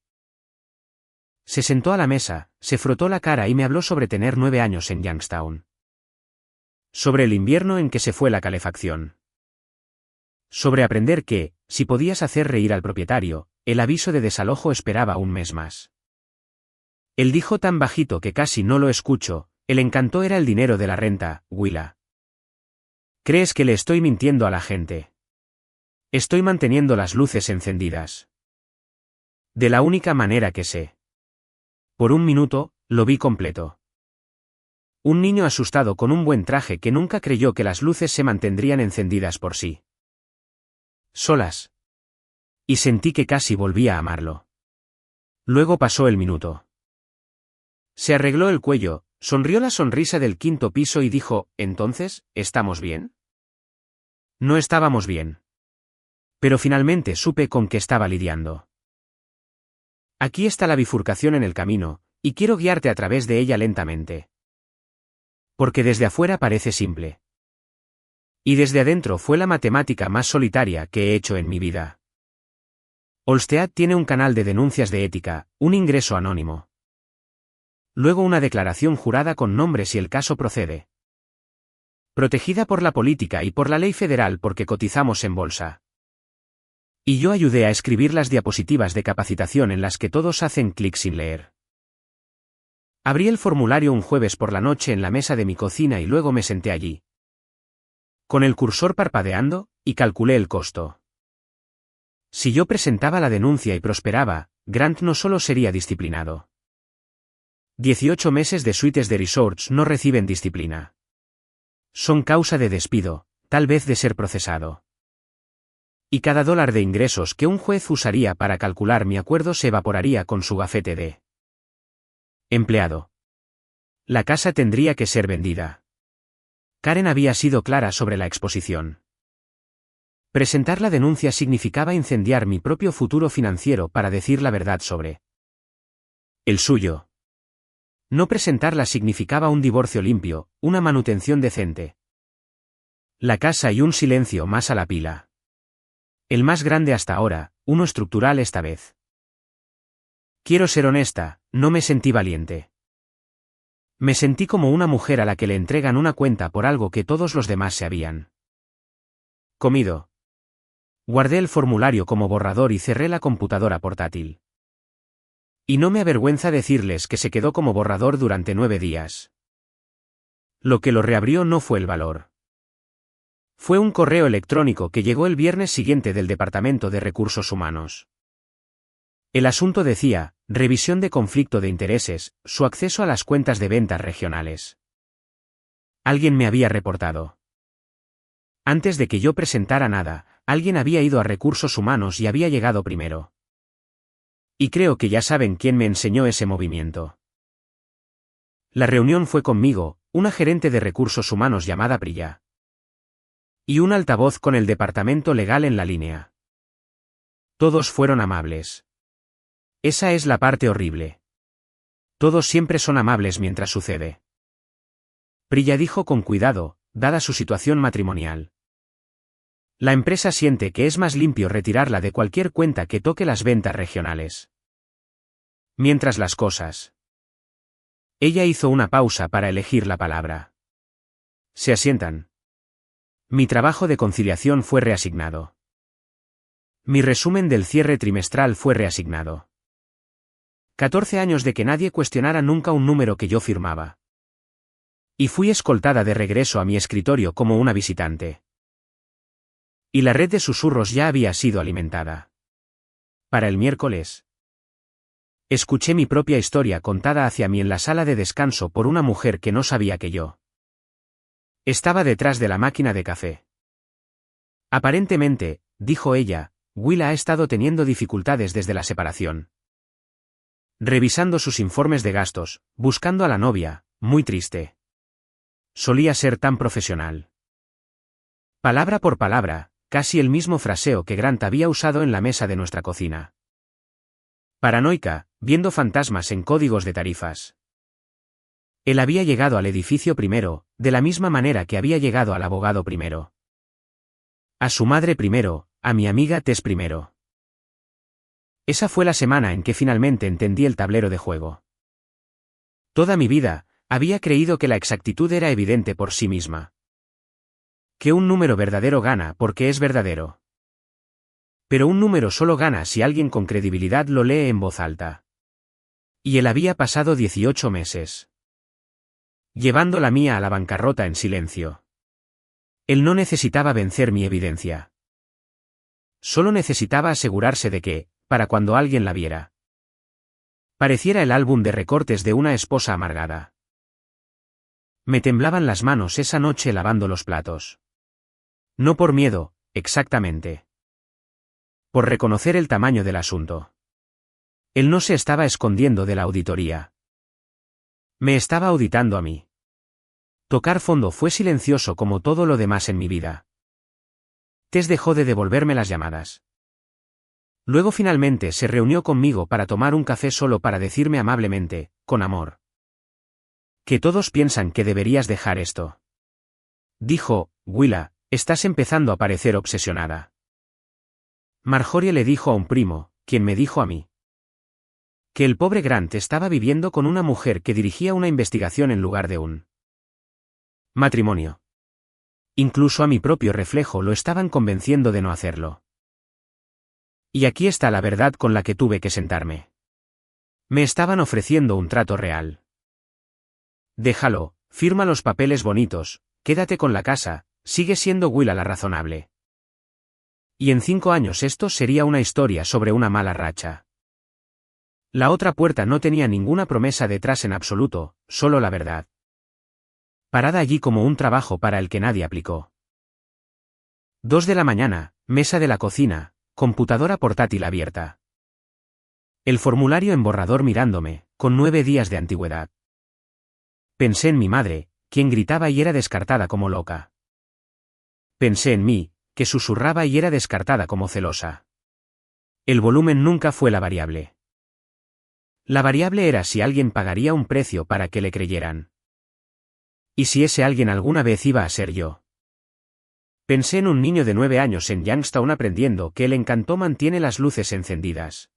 Se sentó a la mesa, se frotó la cara y me habló sobre tener 9 años en Youngstown. Sobre el invierno en que se fue la calefacción. Sobre aprender que, si podías hacer reír al propietario, el aviso de desalojo esperaba un mes más. Él dijo tan bajito que casi no lo escucho, el encanto era el dinero de la renta, Willa. ¿Crees que le estoy mintiendo a la gente? Estoy manteniendo las luces encendidas. De la única manera que sé. Por un minuto, lo vi completo. Un niño asustado con un buen traje que nunca creyó que las luces se mantendrían encendidas por sí. Solas. Y sentí que casi volvía a amarlo. Luego pasó el minuto. Se arregló el cuello, sonrió la sonrisa del 5º piso y dijo, ¿entonces, estamos bien? No estábamos bien. Pero finalmente supe con qué estaba lidiando. Aquí está la bifurcación en el camino, y quiero guiarte a través de ella lentamente. Porque desde afuera parece simple. Y desde adentro fue la matemática más solitaria que he hecho en mi vida. Olstead tiene un canal de denuncias de ética, un ingreso anónimo. Luego una declaración jurada con nombres si el caso procede. Protegida por la política y por la ley federal porque cotizamos en bolsa. Y yo ayudé a escribir las diapositivas de capacitación en las que todos hacen clic sin leer. Abrí el formulario un jueves por la noche en la mesa de mi cocina y luego me senté allí. Con el cursor parpadeando, y calculé el costo. Si yo presentaba la denuncia y prosperaba, Grant no solo sería disciplinado. 18 meses de suites de resorts no reciben disciplina. Son causa de despido, tal vez de ser procesado. Y cada $1 de ingresos que un juez usaría para calcular mi acuerdo se evaporaría con su gafete de empleado. La casa tendría que ser vendida. Karen había sido clara sobre la exposición. Presentar la denuncia significaba incendiar mi propio futuro financiero para decir la verdad sobre el suyo. No presentarla significaba un divorcio limpio, una manutención decente. La casa y un silencio más a la pila. El más grande hasta ahora, uno estructural esta vez. Quiero ser honesta, no me sentí valiente. Me sentí como una mujer a la que le entregan una cuenta por algo que todos los demás se habían comido. Guardé el formulario como borrador y cerré la computadora portátil. Y no me avergüenza decirles que se quedó como borrador durante 9 días. Lo que lo reabrió no fue el valor. Fue un correo electrónico que llegó el viernes siguiente del Departamento de Recursos Humanos. El asunto decía, revisión de conflicto de intereses, su acceso a las cuentas de ventas regionales. Alguien me había reportado. Antes de que yo presentara nada, alguien había ido a Recursos Humanos y había llegado primero. Y creo que ya saben quién me enseñó ese movimiento. La reunión fue conmigo, una gerente de recursos humanos llamada Priya. Y un altavoz con el departamento legal en la línea. Todos fueron amables. Esa es la parte horrible. Todos siempre son amables mientras sucede. Priya dijo con cuidado, dada su situación matrimonial. La empresa siente que es más limpio retirarla de cualquier cuenta que toque las ventas regionales. Mientras las cosas. Ella hizo una pausa para elegir la palabra. Se asientan. Mi trabajo de conciliación fue reasignado. Mi resumen del cierre trimestral fue reasignado. 14 años de que nadie cuestionara nunca un número que yo firmaba. Y fui escoltada de regreso a mi escritorio como una visitante. Y la red de susurros ya había sido alimentada. Para el miércoles. Escuché mi propia historia contada hacia mí en la sala de descanso por una mujer que no sabía que yo. Estaba detrás de la máquina de café. Aparentemente, dijo ella, Will ha estado teniendo dificultades desde la separación. Revisando sus informes de gastos, buscando a la novia, muy triste. Solía ser tan profesional. Palabra por palabra, casi el mismo fraseo que Grant había usado en la mesa de nuestra cocina. Paranoica, viendo fantasmas en códigos de tarifas. Él había llegado al edificio primero, de la misma manera que había llegado al abogado primero. A su madre primero, a mi amiga Tess primero. Esa fue la semana en que finalmente entendí el tablero de juego. Toda mi vida, había creído que la exactitud era evidente por sí misma. Que un número verdadero gana porque es verdadero. Pero un número solo gana si alguien con credibilidad lo lee en voz alta. Y él había pasado 18 meses. Llevando la mía a la bancarrota en silencio. Él no necesitaba vencer mi evidencia. Solo necesitaba asegurarse de que, para cuando alguien la viera, pareciera el álbum de recortes de una esposa amargada. Me temblaban las manos esa noche lavando los platos. No por miedo, exactamente. Por reconocer el tamaño del asunto. Él no se estaba escondiendo de la auditoría. Me estaba auditando a mí. Tocar fondo fue silencioso como todo lo demás en mi vida. Tess dejó de devolverme las llamadas. Luego finalmente se reunió conmigo para tomar un café solo para decirme amablemente, con amor. Que todos piensan que deberías dejar esto. Dijo, Willa, estás empezando a parecer obsesionada. Marjorie le dijo a un primo, quien me dijo a mí. Que el pobre Grant estaba viviendo con una mujer que dirigía una investigación en lugar de un matrimonio. Incluso a mi propio reflejo lo estaban convenciendo de no hacerlo. Y aquí está la verdad con la que tuve que sentarme. Me estaban ofreciendo un trato real. Déjalo, firma los papeles bonitos, quédate con la casa, sigue siendo Willa la razonable. Y en 5 años esto sería una historia sobre una mala racha. La otra puerta no tenía ninguna promesa detrás en absoluto, solo la verdad. Parada allí como un trabajo para el que nadie aplicó. 2 de la mañana, mesa de la cocina, computadora portátil abierta. El formulario en borrador mirándome, con 9 días de antigüedad. Pensé en mi madre, quien gritaba y era descartada como loca. Pensé en mí, que susurraba y era descartada como celosa. El volumen nunca fue la variable. La variable era si alguien pagaría un precio para que le creyeran. Y si ese alguien alguna vez iba a ser yo. Pensé en un niño de 9 años en Youngstown aprendiendo que el encanto mantiene las luces encendidas.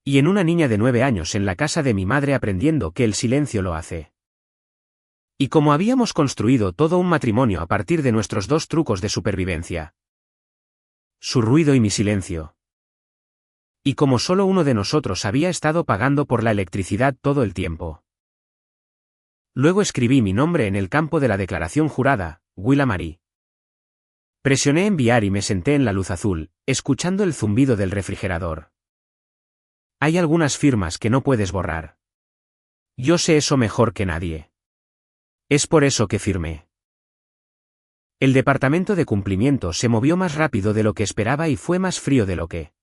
Y en una niña de 9 años en la casa de mi madre aprendiendo que el silencio lo hace. Y como habíamos construido todo un matrimonio a partir de nuestros 2 trucos de supervivencia. Su ruido y mi silencio. Y como solo uno de nosotros había estado pagando por la electricidad todo el tiempo. Luego escribí mi nombre en el campo de la declaración jurada, Willa Marie. Presioné enviar y me senté en la luz azul, escuchando el zumbido del refrigerador. Hay algunas firmas que no puedes borrar. Yo sé eso mejor que nadie. Es por eso que firmé. El departamento de cumplimiento se movió más rápido de lo que esperaba y fue más frío de lo que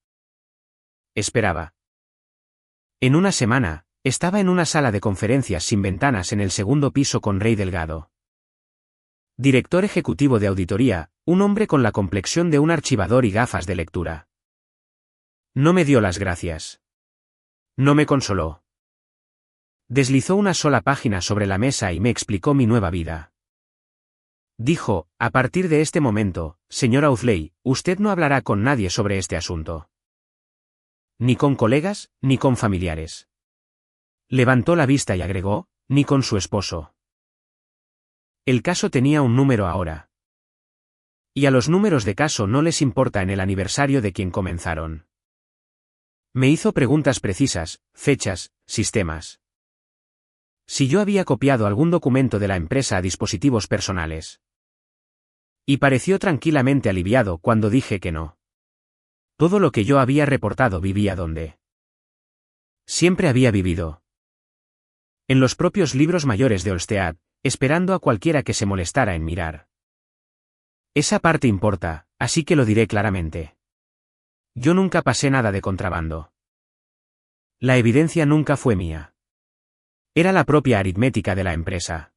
esperaba. En una semana, estaba en una sala de conferencias sin ventanas en el 2º piso con Ray Delgado. Director ejecutivo de auditoría, un hombre con la complexión de un archivador y gafas de lectura. No me dio las gracias. No me consoló. Deslizó una sola página sobre la mesa y me explicó mi nueva vida. Dijo, a partir de este momento, señora Audley, usted no hablará con nadie sobre este asunto. Ni con colegas, ni con familiares. Levantó la vista y agregó, ni con su esposo. El caso tenía un número ahora. Y a los números de caso no les importa en el aniversario de quien comenzaron. Me hizo preguntas precisas, fechas, sistemas. Si yo había copiado algún documento de la empresa a dispositivos personales. Y pareció tranquilamente aliviado cuando dije que no. Todo lo que yo había reportado vivía donde siempre había vivido. En los propios libros mayores de Olmsted, esperando a cualquiera que se molestara en mirar. Esa parte importa, así que lo diré claramente. Yo nunca pasé nada de contrabando. La evidencia nunca fue mía. Era la propia aritmética de la empresa.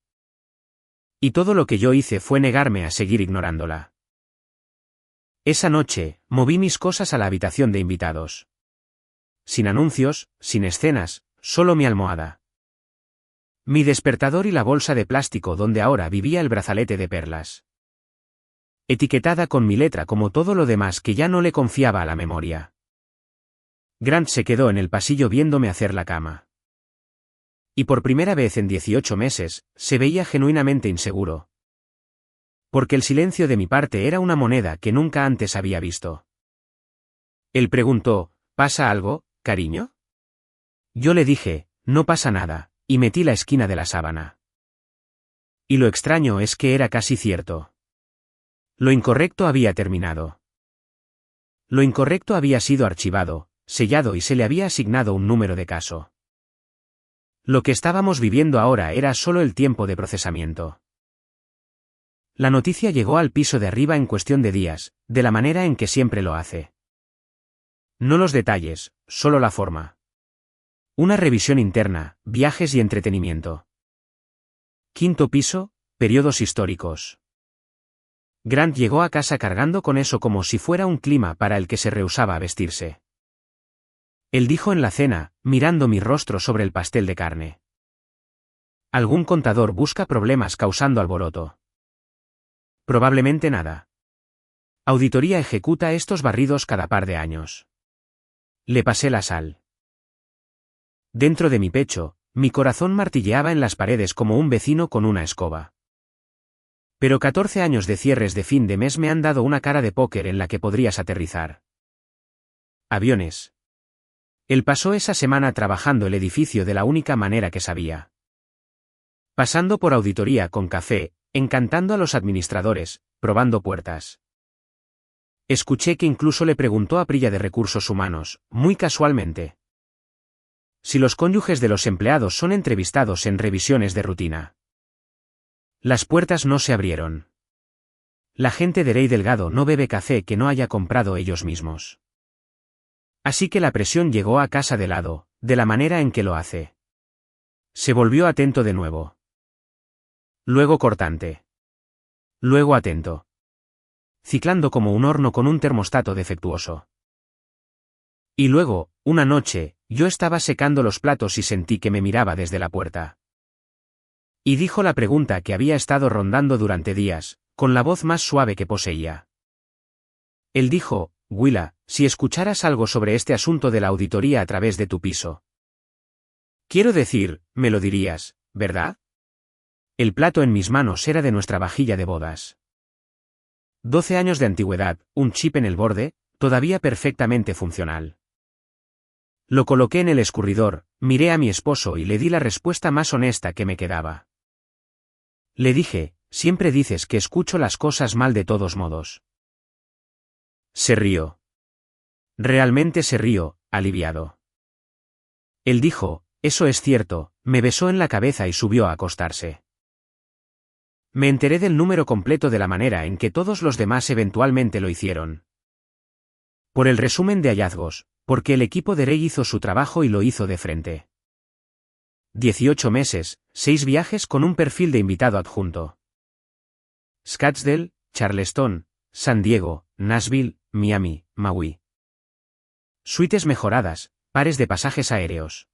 Y todo lo que yo hice fue negarme a seguir ignorándola. Esa noche, moví mis cosas a la habitación de invitados. Sin anuncios, sin escenas, solo mi almohada. Mi despertador y la bolsa de plástico donde ahora vivía el brazalete de perlas. Etiquetada con mi letra como todo lo demás que ya no le confiaba a la memoria. Grant se quedó en el pasillo viéndome hacer la cama. Y por primera vez en 18 meses, se veía genuinamente inseguro. Porque el silencio de mi parte era una moneda que nunca antes había visto. Él preguntó, ¿pasa algo, cariño? Yo le dije, no pasa nada, y metí la esquina de la sábana. Y lo extraño es que era casi cierto. Lo incorrecto había terminado. Lo incorrecto había sido archivado, sellado y se le había asignado un número de caso. Lo que estábamos viviendo ahora era solo el tiempo de procesamiento. La noticia llegó al piso de arriba en cuestión de días, de la manera en que siempre lo hace. No los detalles, solo la forma. Una revisión interna, viajes y entretenimiento. Quinto piso, periodos históricos. Grant llegó a casa cargando con eso como si fuera un clima para el que se rehusaba a vestirse. Él dijo en la cena, mirando mi rostro sobre el pastel de carne. Algún contador busca problemas causando alboroto. Probablemente nada. Auditoría ejecuta estos barridos cada par de años. Le pasé la sal. Dentro de mi pecho, mi corazón martilleaba en las paredes como un vecino con una escoba. Pero 14 años de cierres de fin de mes me han dado una cara de póker en la que podrías aterrizar. Aviones. Él pasó esa semana trabajando el edificio de la única manera que sabía. Pasando por auditoría con café, encantando a los administradores, probando puertas. Escuché que incluso le preguntó a Prilla de Recursos Humanos, muy casualmente, si los cónyuges de los empleados son entrevistados en revisiones de rutina. Las puertas no se abrieron. La gente de Rey Delgado no bebe café que no haya comprado ellos mismos. Así que la presión llegó a casa de lado, de la manera en que lo hace. Se volvió atento de nuevo. Luego cortante. Luego atento. Ciclando como un horno con un termostato defectuoso. Y luego, una noche, yo estaba secando los platos y sentí que me miraba desde la puerta. Y dijo la pregunta que había estado rondando durante días, con la voz más suave que poseía. Él dijo, Willa, si escucharas algo sobre este asunto de la auditoría a través de tu piso. Quiero decir, me lo dirías, ¿verdad? El plato en mis manos era de nuestra vajilla de bodas. 12 años de antigüedad, un chip en el borde, todavía perfectamente funcional. Lo coloqué en el escurridor, miré a mi esposo y le di la respuesta más honesta que me quedaba. Le dije, siempre dices que escucho las cosas mal de todos modos. Se rió. Realmente se rió, aliviado. Él dijo, eso es cierto, me besó en la cabeza y subió a acostarse. Me enteré del número completo de la manera en que todos los demás eventualmente lo hicieron. Por el resumen de hallazgos, porque el equipo de Rey hizo su trabajo y lo hizo de frente. 18 meses, 6 viajes con un perfil de invitado adjunto. Scottsdale, Charleston, San Diego, Nashville, Miami, Maui. Suites mejoradas, pares de pasajes aéreos.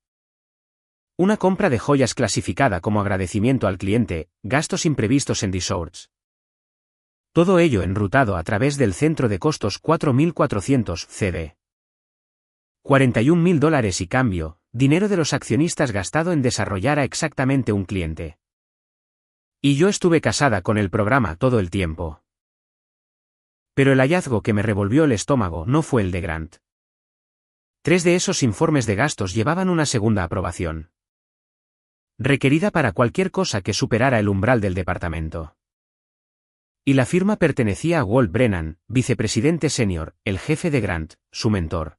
Una compra de joyas clasificada como agradecimiento al cliente, gastos imprevistos en resorts. Todo ello enrutado a través del centro de costos 4400 CD. $41.000 y cambio, dinero de los accionistas gastado en desarrollar a exactamente un cliente. Y yo estuve casada con el programa todo el tiempo. Pero el hallazgo que me revolvió el estómago no fue el de Grant. 3 de esos informes de gastos llevaban una segunda aprobación, requerida para cualquier cosa que superara el umbral del departamento. Y la firma pertenecía a Walt Brennan, vicepresidente senior, el jefe de Grant, su mentor.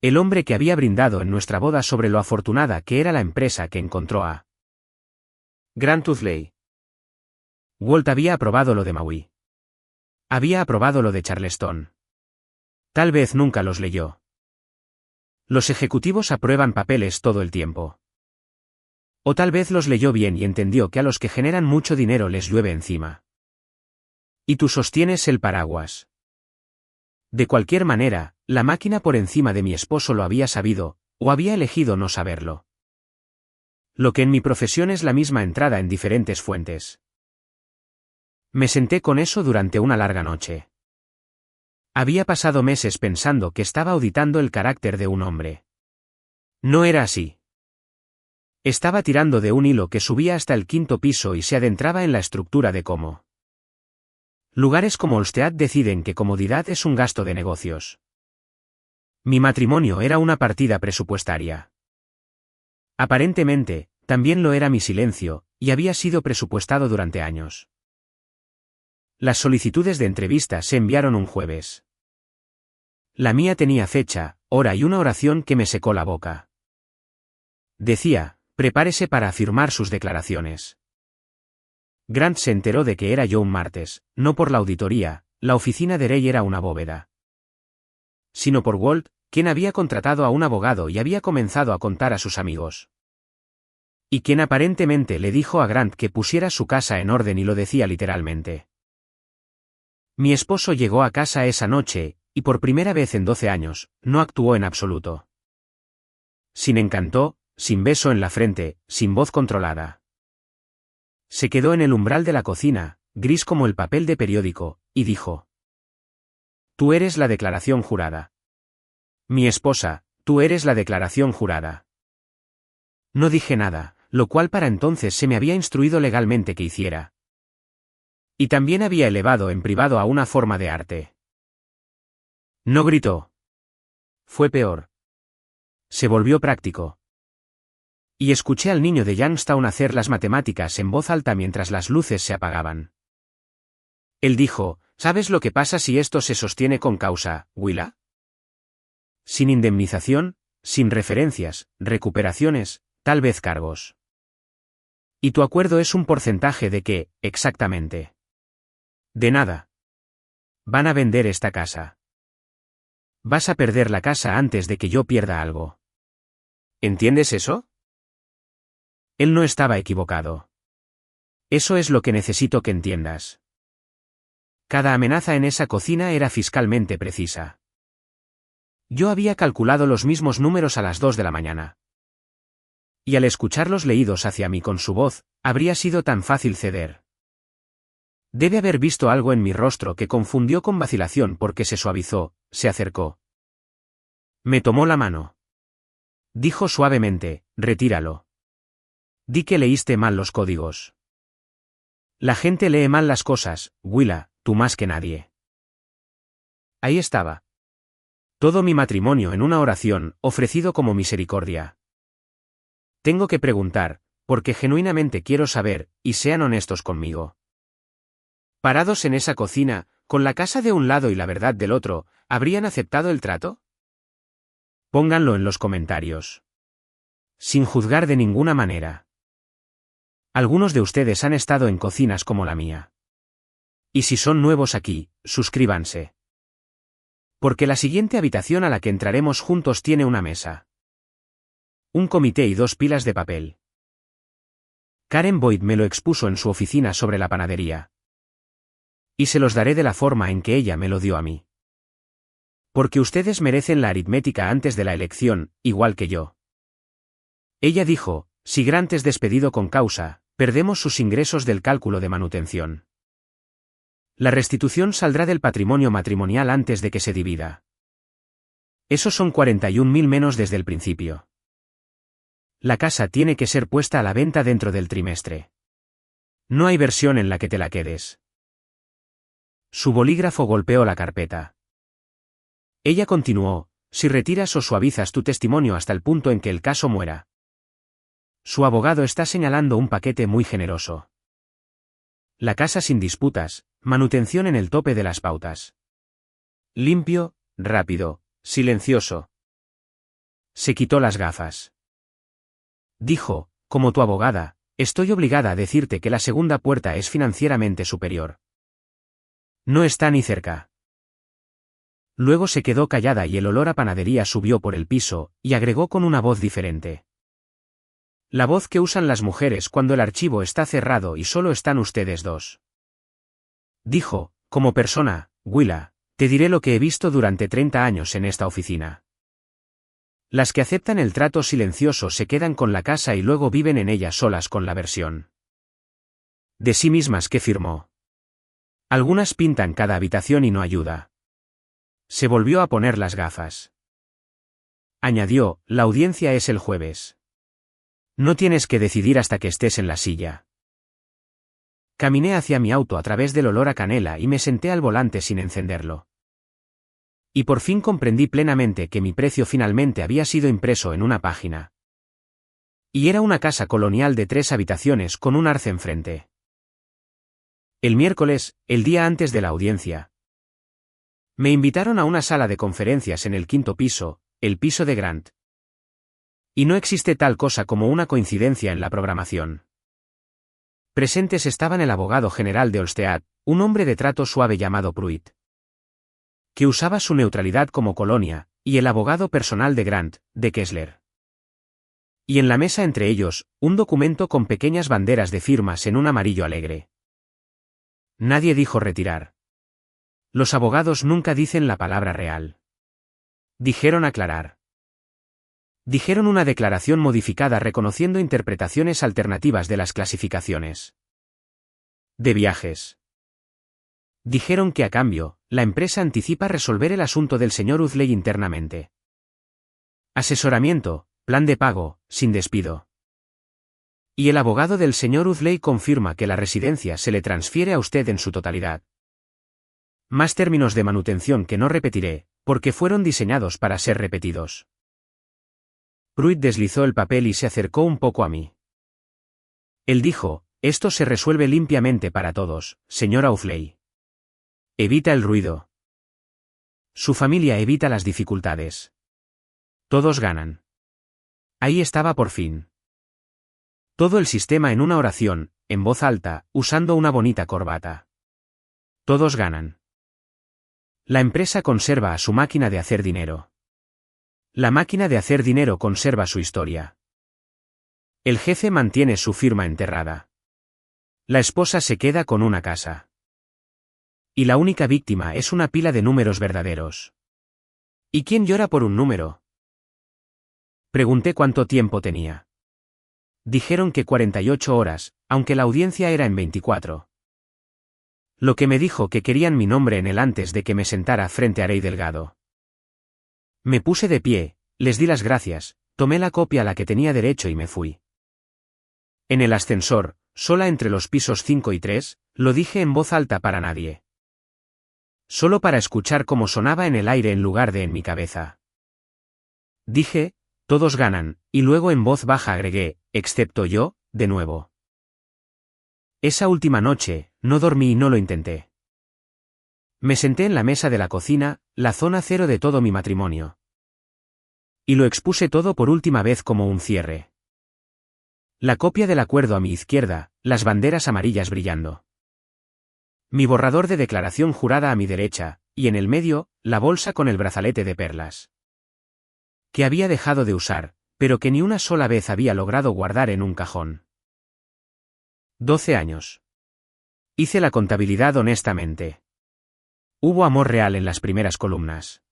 El hombre que había brindado en nuestra boda sobre lo afortunada que era la empresa que encontró a Grant Toothley. Walt había aprobado lo de Maui. Había aprobado lo de Charleston. Tal vez nunca los leyó. Los ejecutivos aprueban papeles todo el tiempo. O tal vez los leyó bien y entendió que a los que generan mucho dinero les llueve encima. Y tú sostienes el paraguas. De cualquier manera, la máquina por encima de mi esposo lo había sabido, o había elegido no saberlo. Lo que en mi profesión es la misma entrada en diferentes fuentes. Me senté con eso durante una larga noche. Había pasado meses pensando que estaba auditando el carácter de un hombre. No era así. Estaba tirando de un hilo que subía hasta el 5.º piso y se adentraba en la estructura de cómo lugares como Olmsted deciden que comodidad es un gasto de negocios. Mi matrimonio era una partida presupuestaria. Aparentemente, también lo era mi silencio, y había sido presupuestado durante años. Las solicitudes de entrevista se enviaron un jueves. La mía tenía fecha, hora y una oración que me secó la boca. Decía: prepárese para afirmar sus declaraciones. Grant se enteró de que era yo un martes, no por la auditoría, la oficina de Rey era una bóveda, sino por Walt, quien había contratado a un abogado y había comenzado a contar a sus amigos. Y quien aparentemente le dijo a Grant que pusiera su casa en orden y lo decía literalmente. Mi esposo llegó a casa esa noche, y por primera vez en 12 años, no actuó en absoluto. Sin encanto, sin beso en la frente, sin voz controlada. Se quedó en el umbral de la cocina, gris como el papel de periódico, y dijo: tú eres la declaración jurada. Mi esposa, tú eres la declaración jurada. No dije nada, lo cual para entonces se me había instruido legalmente que hiciera. Y también había elevado en privado a una forma de arte. No gritó. Fue peor. Se volvió práctico. Y escuché al niño de Youngstown hacer las matemáticas en voz alta mientras las luces se apagaban. Él dijo: ¿sabes lo que pasa si esto se sostiene con causa, Willa? Sin indemnización, sin referencias, recuperaciones, tal vez cargos. Y tu acuerdo es un porcentaje de qué, exactamente. De nada. Van a vender esta casa. Vas a perder la casa antes de que yo pierda algo. ¿Entiendes eso? Él no estaba equivocado. Eso es lo que necesito que entiendas. Cada amenaza en esa cocina era fiscalmente precisa. Yo había calculado los mismos números a las 2 de la mañana. Y al escucharlos leídos hacia mí con su voz, habría sido tan fácil ceder. Debe haber visto algo en mi rostro que confundió con vacilación porque se suavizó, se acercó. Me tomó la mano. Dijo suavemente: retíralo. Di que leíste mal los códigos. La gente lee mal las cosas, Willa, tú más que nadie. Ahí estaba. Todo mi matrimonio en una oración, ofrecido como misericordia. Tengo que preguntar, porque genuinamente quiero saber, y sean honestos conmigo. Parados en esa cocina, con la casa de un lado y la verdad del otro, ¿habrían aceptado el trato? Pónganlo en los comentarios. Sin juzgar de ninguna manera. Algunos de ustedes han estado en cocinas como la mía. Y si son nuevos aquí, suscríbanse. Porque la siguiente habitación a la que entraremos juntos tiene una mesa, un comité y 2 pilas de papel. Karen Boyd me lo expuso en su oficina sobre la panadería. Y se los daré de la forma en que ella me lo dio a mí. Porque ustedes merecen la aritmética antes de la elección, igual que yo. Ella dijo, si Grant es despedido con causa, perdemos sus ingresos del cálculo de manutención. La restitución saldrá del patrimonio matrimonial antes de que se divida. Esos son 41.000 menos desde el principio. La casa tiene que ser puesta a la venta dentro del trimestre. No hay versión en la que te la quedes. Su bolígrafo golpeó la carpeta. Ella continuó, si retiras o suavizas tu testimonio hasta el punto en que el caso muera. Su abogado está señalando un paquete muy generoso. La casa sin disputas, manutención en el tope de las pautas. Limpio, rápido, silencioso. Se quitó las gafas. Dijo, como tu abogada, estoy obligada a decirte que la segunda puerta es financieramente superior. No está ni cerca. Luego se quedó callada y el olor a panadería subió por el piso, y agregó con una voz diferente. La voz que usan las mujeres cuando el archivo está cerrado y solo están ustedes dos. Dijo, como persona, Willa, te diré lo que he visto durante 30 años en esta oficina. Las que aceptan el trato silencioso se quedan con la casa y luego viven en ella solas con la versión de sí mismas que firmó. Algunas pintan cada habitación y no ayuda. Se volvió a poner las gafas. Añadió, la audiencia es el jueves. No tienes que decidir hasta que estés en la silla. Caminé hacia mi auto a través del olor a canela y me senté al volante sin encenderlo. Y por fin comprendí plenamente que mi precio finalmente había sido impreso en una página. Y era una casa colonial de 3 habitaciones con un arce enfrente. El miércoles, el día antes de la audiencia, me invitaron a una sala de conferencias en el 5º piso, el piso de Grant. Y no existe tal cosa como una coincidencia en la programación. Presentes estaban el abogado general de Olmsted, un hombre de trato suave llamado Pruitt, que usaba su neutralidad como colonia, y el abogado personal de Grant, de Kessler. Y en la mesa entre ellos, un documento con pequeñas banderas de firmas en un amarillo alegre. Nadie dijo retirar. Los abogados nunca dicen la palabra real. Dijeron aclarar. Dijeron una declaración modificada reconociendo interpretaciones alternativas de las clasificaciones de viajes. Dijeron que a cambio, la empresa anticipa resolver el asunto del señor Uzley internamente. Asesoramiento, plan de pago, sin despido. Y el abogado del señor Uzley confirma que la residencia se le transfiere a usted en su totalidad. Más términos de manutención que no repetiré, porque fueron diseñados para ser repetidos. Pruitt deslizó el papel y se acercó un poco a mí. Él dijo, esto se resuelve limpiamente para todos, señora Uzley. Evita el ruido. Su familia evita las dificultades. Todos ganan. Ahí estaba por fin. Todo el sistema en una oración, en voz alta, usando una bonita corbata. Todos ganan. La empresa conserva a su máquina de hacer dinero. La máquina de hacer dinero conserva su historia. El jefe mantiene su firma enterrada. La esposa se queda con una casa. Y la única víctima es una pila de números verdaderos. ¿Y quién llora por un número? Pregunté cuánto tiempo tenía. Dijeron que 48 horas, aunque la audiencia era en 24. Lo que me dijo que querían mi nombre en él antes de que me sentara frente a Rey Delgado. Me puse de pie, les di las gracias, tomé la copia a la que tenía derecho y me fui. En el ascensor, sola entre los pisos 5 y 3, lo dije en voz alta para nadie. Solo para escuchar cómo sonaba en el aire en lugar de en mi cabeza. Dije, todos ganan, y luego en voz baja agregué, excepto yo, de nuevo. Esa última noche, no dormí y no lo intenté. Me senté en la mesa de la cocina, la zona cero de todo mi matrimonio. Y lo expuse todo por última vez como un cierre. La copia del acuerdo a mi izquierda, las banderas amarillas brillando. Mi borrador de declaración jurada a mi derecha, y en el medio, la bolsa con el brazalete de perlas. Que había dejado de usar, pero que ni una sola vez había logrado guardar en un cajón. 12 años. Hice la contabilidad honestamente. Hubo amor real en las primeras columnas.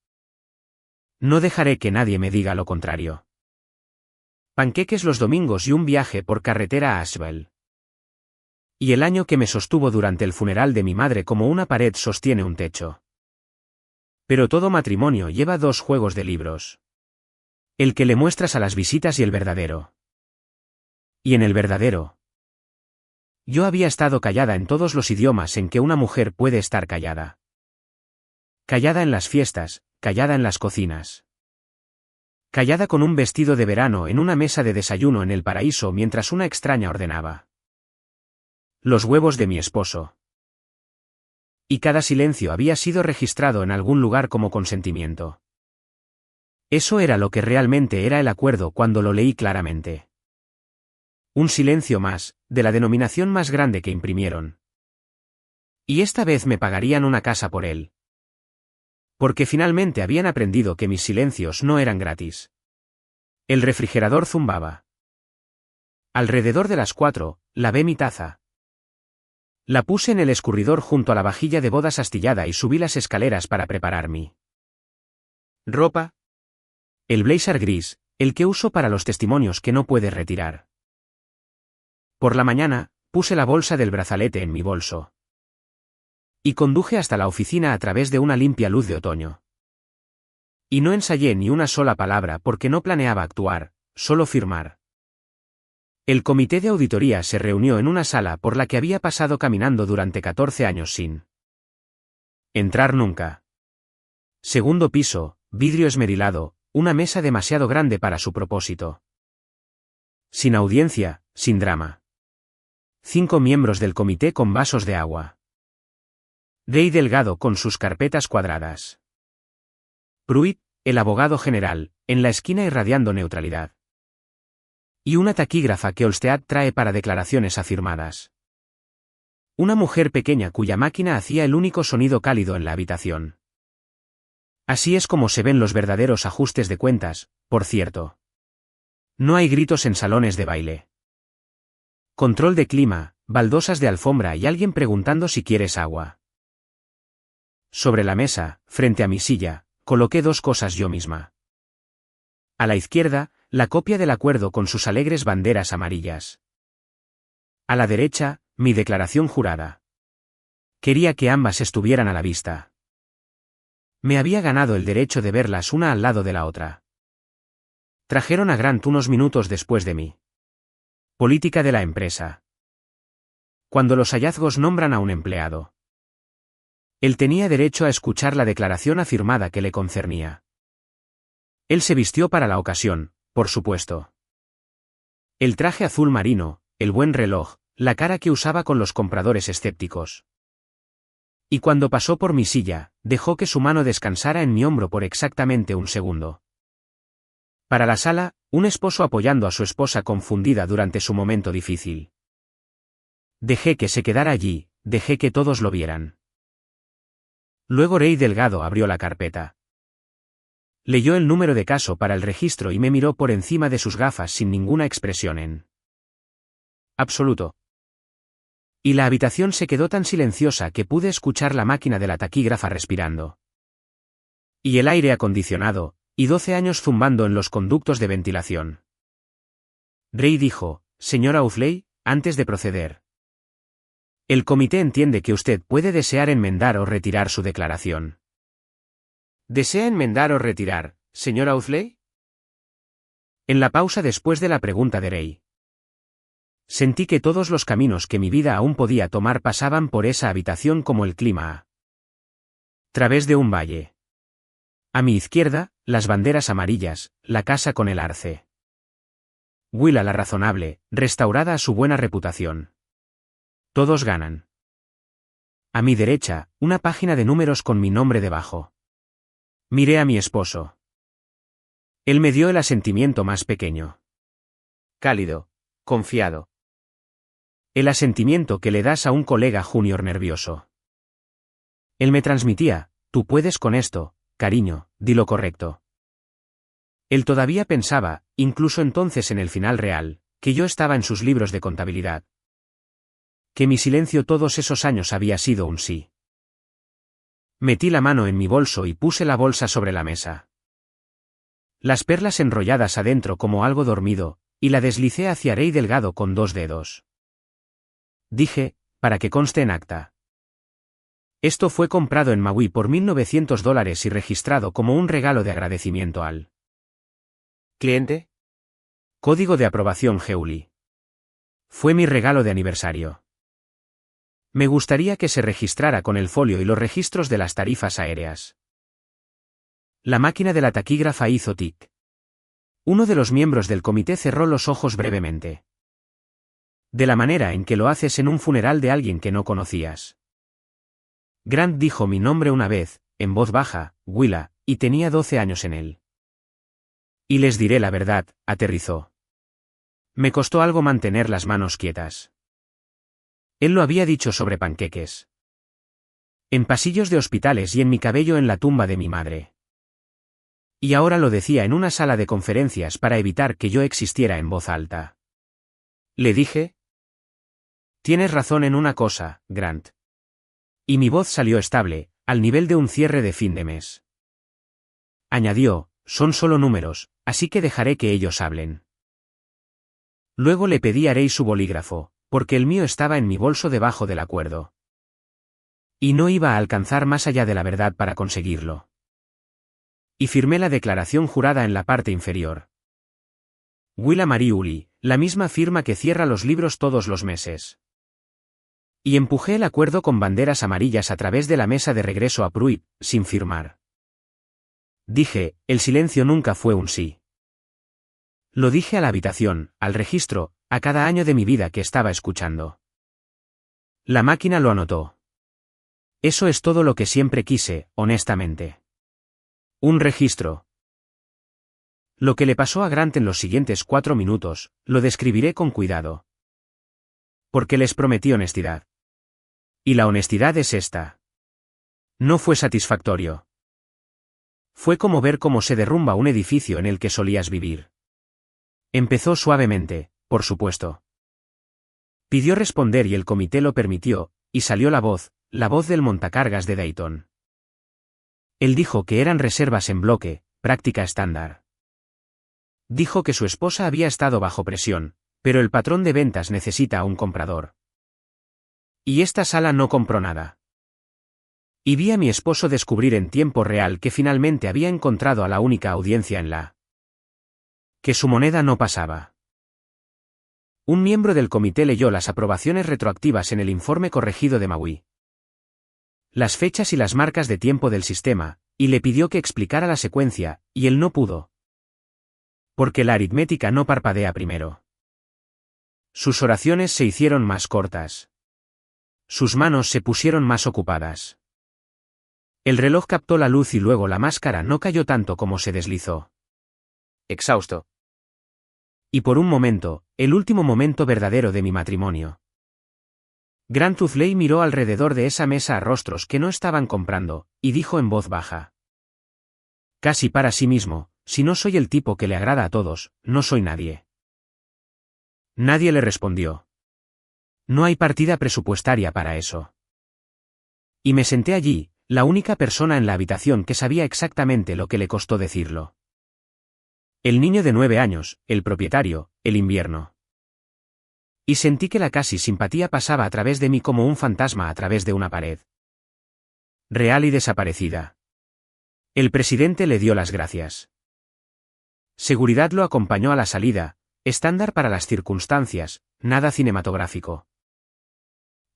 No dejaré que nadie me diga lo contrario. Panqueques los domingos y un viaje por carretera a Asheville. Y el año que me sostuvo durante el funeral de mi madre como una pared sostiene un techo. Pero todo matrimonio lleva 2 juegos de libros. El que le muestras a las visitas y el verdadero. Y en el verdadero. Yo había estado callada en todos los idiomas en que una mujer puede estar callada. Callada en las fiestas, callada en las cocinas. Callada con un vestido de verano en una mesa de desayuno en el paraíso mientras una extraña ordenaba los huevos de mi esposo. Y cada silencio había sido registrado en algún lugar como consentimiento. Eso era lo que realmente era el acuerdo cuando lo leí claramente. Un silencio más, de la denominación más grande que imprimieron. Y esta vez me pagarían una casa por él. Porque finalmente habían aprendido que mis silencios no eran gratis. El refrigerador zumbaba. Alrededor de las 4, lavé mi taza. La puse en el escurridor junto a la vajilla de bodas astillada y subí las escaleras para preparar mi ropa. El blazer gris, el que uso para los testimonios que no puedes retirar. Por la mañana, puse la bolsa del brazalete en mi bolso. Y conduje hasta la oficina a través de una limpia luz de otoño. Y no ensayé ni una sola palabra porque no planeaba actuar, solo firmar. El comité de auditoría se reunió en una sala por la que había pasado caminando durante 14 años sin entrar nunca. Segundo piso, vidrio esmerilado, una mesa demasiado grande para su propósito. Sin audiencia, sin drama. 5 miembros del comité con vasos de agua. Ray Delgado con sus carpetas cuadradas. Pruitt, el abogado general, en la esquina irradiando neutralidad. Y una taquígrafa que Olstead trae para declaraciones afirmadas. Una mujer pequeña cuya máquina hacía el único sonido cálido en la habitación. Así es como se ven los verdaderos ajustes de cuentas, por cierto. No hay gritos en salones de baile. Control de clima, baldosas de alfombra y alguien preguntando si quieres agua. Sobre la mesa, frente a mi silla, coloqué 2 cosas yo misma. A la izquierda, la copia del acuerdo con sus alegres banderas amarillas. A la derecha, mi declaración jurada. Quería que ambas estuvieran a la vista. Me había ganado el derecho de verlas una al lado de la otra. Trajeron a Grant unos minutos después de mí. Política de la empresa. Cuando los hallazgos nombran a un empleado. Él tenía derecho a escuchar la declaración afirmada que le concernía. Él se vistió para la ocasión, por supuesto. El traje azul marino, el buen reloj, la cara que usaba con los compradores escépticos. Y cuando pasó por mi silla, dejó que su mano descansara en mi hombro por exactamente un segundo. Para la sala, un esposo apoyando a su esposa confundida durante su momento difícil. Dejé que se quedara allí, dejé que todos lo vieran. Luego Ray Delgado abrió la carpeta. Leyó el número de caso para el registro y me miró por encima de sus gafas sin ninguna expresión en absoluto. Y la habitación se quedó tan silenciosa que pude escuchar la máquina de la taquígrafa respirando. Y el aire acondicionado, y 12 años zumbando en los conductos de ventilación. Ray dijo, señora Ufley, antes de proceder. El comité entiende que usted puede desear enmendar o retirar su declaración. ¿Desea enmendar o retirar, señora Ufley? En la pausa después de la pregunta de Ray. Sentí que todos los caminos que mi vida aún podía tomar pasaban por esa habitación como el clima a través de un valle. A mi izquierda, las banderas amarillas, la casa con el arce. Willa la razonable, restaurada a su buena reputación. Todos ganan. A mi derecha, una página de números con mi nombre debajo. Miré a mi esposo. Él me dio el asentimiento más pequeño. Cálido, confiado. El asentimiento que le das a un colega junior nervioso. Él me transmitía, tú puedes con esto, cariño, di lo correcto. Él todavía pensaba, incluso entonces en el final real, que yo estaba en sus libros de contabilidad. Que mi silencio todos esos años había sido un sí. Metí la mano en mi bolso y puse la bolsa sobre la mesa. Las perlas enrolladas adentro como algo dormido, y la deslicé hacia Rey Delgado con 2 dedos. Dije, para que conste en acta. Esto fue comprado en Maui por $1.900 y registrado como un regalo de agradecimiento al ¿Cliente? código de aprobación Geuli. Fue mi regalo de aniversario. Me gustaría que se registrara con el folio y los registros de las tarifas aéreas. La máquina de la taquígrafa hizo tic. Uno de los miembros del comité cerró los ojos brevemente. De la manera en que lo haces en un funeral de alguien que no conocías. Grant dijo mi nombre una vez, en voz baja, Willa, y tenía 12 años en él. Y les diré la verdad, aterrizó. Me costó algo mantener las manos quietas. Él lo había dicho sobre panqueques. En pasillos de hospitales y en mi cabello en la tumba de mi madre. Y ahora lo decía en una sala de conferencias para evitar que yo existiera en voz alta. Le dije: tienes razón en una cosa, Grant. Y mi voz salió estable, al nivel de un cierre de fin de mes. Añadió: son solo números, así que dejaré que ellos hablen. Luego le pedí a Rey su bolígrafo, porque el mío estaba en mi bolso debajo del acuerdo. Y no iba a alcanzar más allá de la verdad para conseguirlo. Y firmé la declaración jurada en la parte inferior. Willa Marie Uli, la misma firma que cierra los libros todos los meses. Y empujé el acuerdo con banderas amarillas a través de la mesa de regreso a Pruitt, sin firmar. Dije, el silencio nunca fue un sí. Lo dije a la habitación, al registro, a cada año de mi vida que estaba escuchando. La máquina lo anotó. Eso es todo lo que siempre quise, honestamente. Un registro. Lo que le pasó a Grant en los siguientes 4 minutos, lo describiré con cuidado. Porque les prometí honestidad. Y la honestidad es esta. No fue satisfactorio. Fue como ver cómo se derrumba un edificio en el que solías vivir. Empezó suavemente, por supuesto. Pidió responder y el comité lo permitió, y salió la voz del montacargas de Dayton. Él dijo que eran reservas en bloque, práctica estándar. Dijo que su esposa había estado bajo presión, pero el patrón de ventas necesita a un comprador. Y esta sala no compró nada. Y vi a mi esposo descubrir en tiempo real que finalmente había encontrado a la única audiencia en la que su moneda no pasaba. Un miembro del comité leyó las aprobaciones retroactivas en el informe corregido de Maui. Las fechas y las marcas de tiempo del sistema, y le pidió que explicara la secuencia, y él no pudo. Porque la aritmética no parpadea primero. Sus oraciones se hicieron más cortas. Sus manos se pusieron más ocupadas. El reloj captó la luz y luego la máscara no cayó tanto como se deslizó. Exhausto. Y por un momento, el último momento verdadero de mi matrimonio. Grant Tufley miró alrededor de esa mesa a rostros que no estaban comprando, y dijo en voz baja. Casi para sí mismo, si no soy el tipo que le agrada a todos, no soy nadie. Nadie le respondió. No hay partida presupuestaria para eso. Y me senté allí, la única persona en la habitación que sabía exactamente lo que le costó decirlo. El niño de 9 años, el propietario, el invierno. Y sentí que la casi simpatía pasaba a través de mí como un fantasma a través de una pared. Real y desaparecida. El presidente le dio las gracias. Seguridad lo acompañó a la salida, estándar para las circunstancias, nada cinematográfico.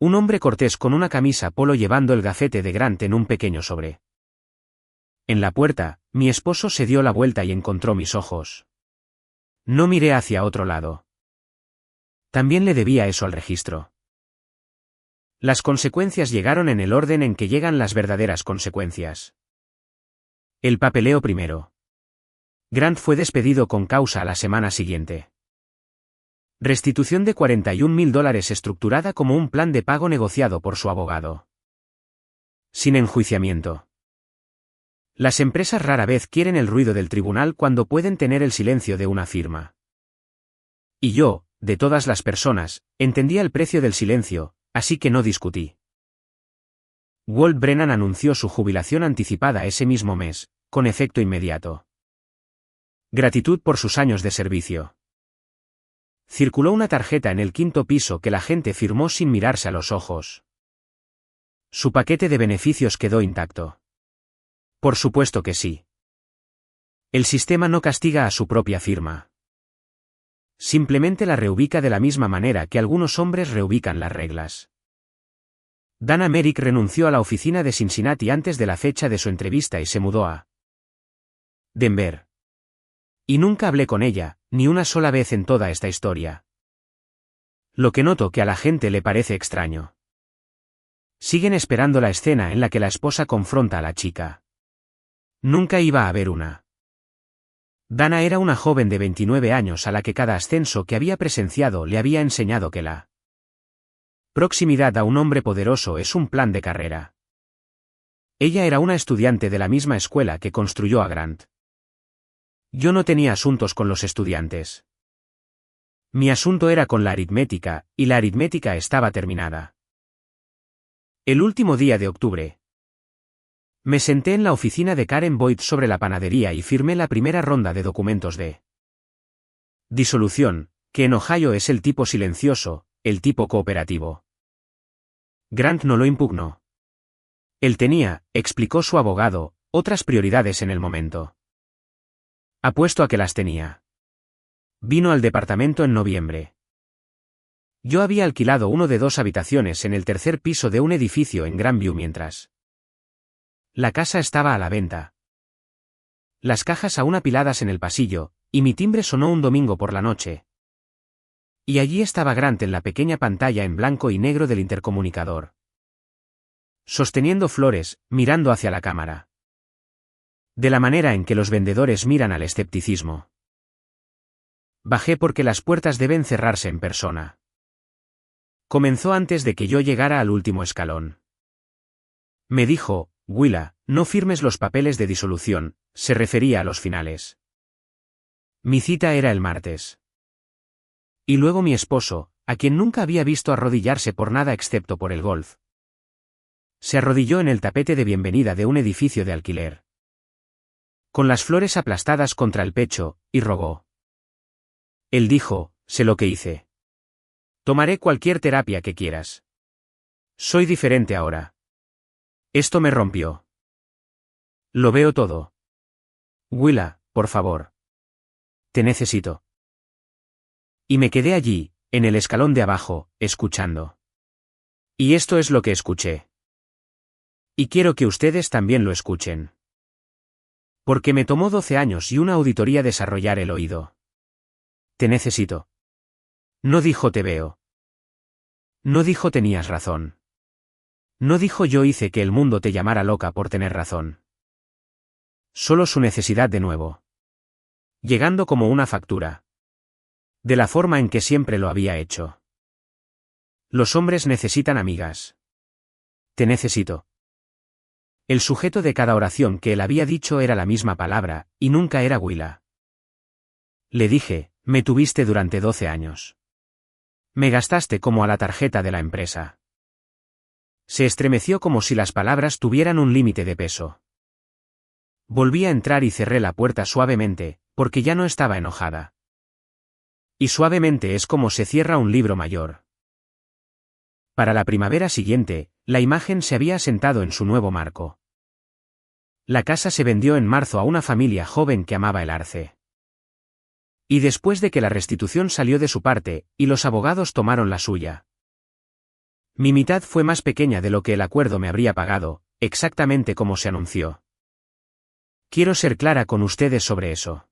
Un hombre cortés con una camisa polo llevando el gafete de Grant en un pequeño sobre. En la puerta, mi esposo se dio la vuelta y encontró mis ojos. No miré hacia otro lado. También le debía eso al registro. Las consecuencias llegaron en el orden en que llegan las verdaderas consecuencias. El papeleo primero. Grant fue despedido con causa a la semana siguiente. Restitución de $41.000 estructurada como un plan de pago negociado por su abogado. Sin enjuiciamiento. Las empresas rara vez quieren el ruido del tribunal cuando pueden tener el silencio de una firma. Y yo, de todas las personas, entendía el precio del silencio, así que no discutí. Walt Brennan anunció su jubilación anticipada ese mismo mes, con efecto inmediato. Gratitud por sus años de servicio. Circuló una tarjeta en el 5º piso que la gente firmó sin mirarse a los ojos. Su paquete de beneficios quedó intacto. Por supuesto que sí. El sistema no castiga a su propia firma. Simplemente la reubica de la misma manera que algunos hombres reubican las reglas. Dana Merrick renunció a la oficina de Cincinnati antes de la fecha de su entrevista y se mudó a Denver. Y nunca hablé con ella, ni una sola vez en toda esta historia. Lo que noto que a la gente le parece extraño. Siguen esperando la escena en la que la esposa confronta a la chica. Nunca iba a haber una. Dana era una joven de 29 años a la que cada ascenso que había presenciado le había enseñado que la proximidad a un hombre poderoso es un plan de carrera. Ella era una estudiante de la misma escuela que construyó a Grant. Yo no tenía asuntos con los estudiantes. Mi asunto era con la aritmética, y la aritmética estaba terminada. El último día de octubre. Me senté en la oficina de Karen Boyd sobre la panadería y firmé la primera ronda de documentos de disolución, que en Ohio es el tipo silencioso, el tipo cooperativo. Grant no lo impugnó. Él tenía, explicó su abogado, otras prioridades en el momento. Apuesto a que las tenía. Vino al departamento en noviembre. Yo había alquilado uno de 2 habitaciones en el 3er piso de un edificio en Grandview mientras la casa estaba a la venta. Las cajas aún apiladas en el pasillo, y mi timbre sonó un domingo por la noche. Y allí estaba Grant en la pequeña pantalla en blanco y negro del intercomunicador. Sosteniendo flores, mirando hacia la cámara. De la manera en que los vendedores miran al escepticismo. Bajé porque las puertas deben cerrarse en persona. Comenzó antes de que yo llegara al último escalón. Me dijo, Willa, no firmes los papeles de disolución, se refería a los finales. Mi cita era el martes. Y luego mi esposo, a quien nunca había visto arrodillarse por nada excepto por el golf. Se arrodilló en el tapete de bienvenida de un edificio de alquiler. Con las flores aplastadas contra el pecho, y rogó. Él dijo, sé lo que hice. Tomaré cualquier terapia que quieras. Soy diferente ahora. Esto me rompió. Lo veo todo. Willa, por favor. Te necesito. Y me quedé allí, en el escalón de abajo, escuchando. Y esto es lo que escuché. Y quiero que ustedes también lo escuchen. Porque me tomó 12 años y una auditoría desarrollar el oído. Te necesito. No dijo te veo. No dijo tenías razón. No dijo yo hice que el mundo te llamara loca por tener razón. Solo su necesidad de nuevo. Llegando como una factura. De la forma en que siempre lo había hecho. Los hombres necesitan amigas. Te necesito. El sujeto de cada oración que él había dicho era la misma palabra, y nunca era Willa. Le dije, me tuviste durante 12 años. Me gastaste como a la tarjeta de la empresa. Se estremeció como si las palabras tuvieran un límite de peso. Volví a entrar y cerré la puerta suavemente, porque ya no estaba enojada. Y suavemente es como se cierra un libro mayor. Para la primavera siguiente, la imagen se había asentado en su nuevo marco. La casa se vendió en marzo a una familia joven que amaba el arce. Y después de que la restitución salió de su parte, y los abogados tomaron la suya. Mi mitad fue más pequeña de lo que el acuerdo me habría pagado, exactamente como se anunció. Quiero ser clara con ustedes sobre eso.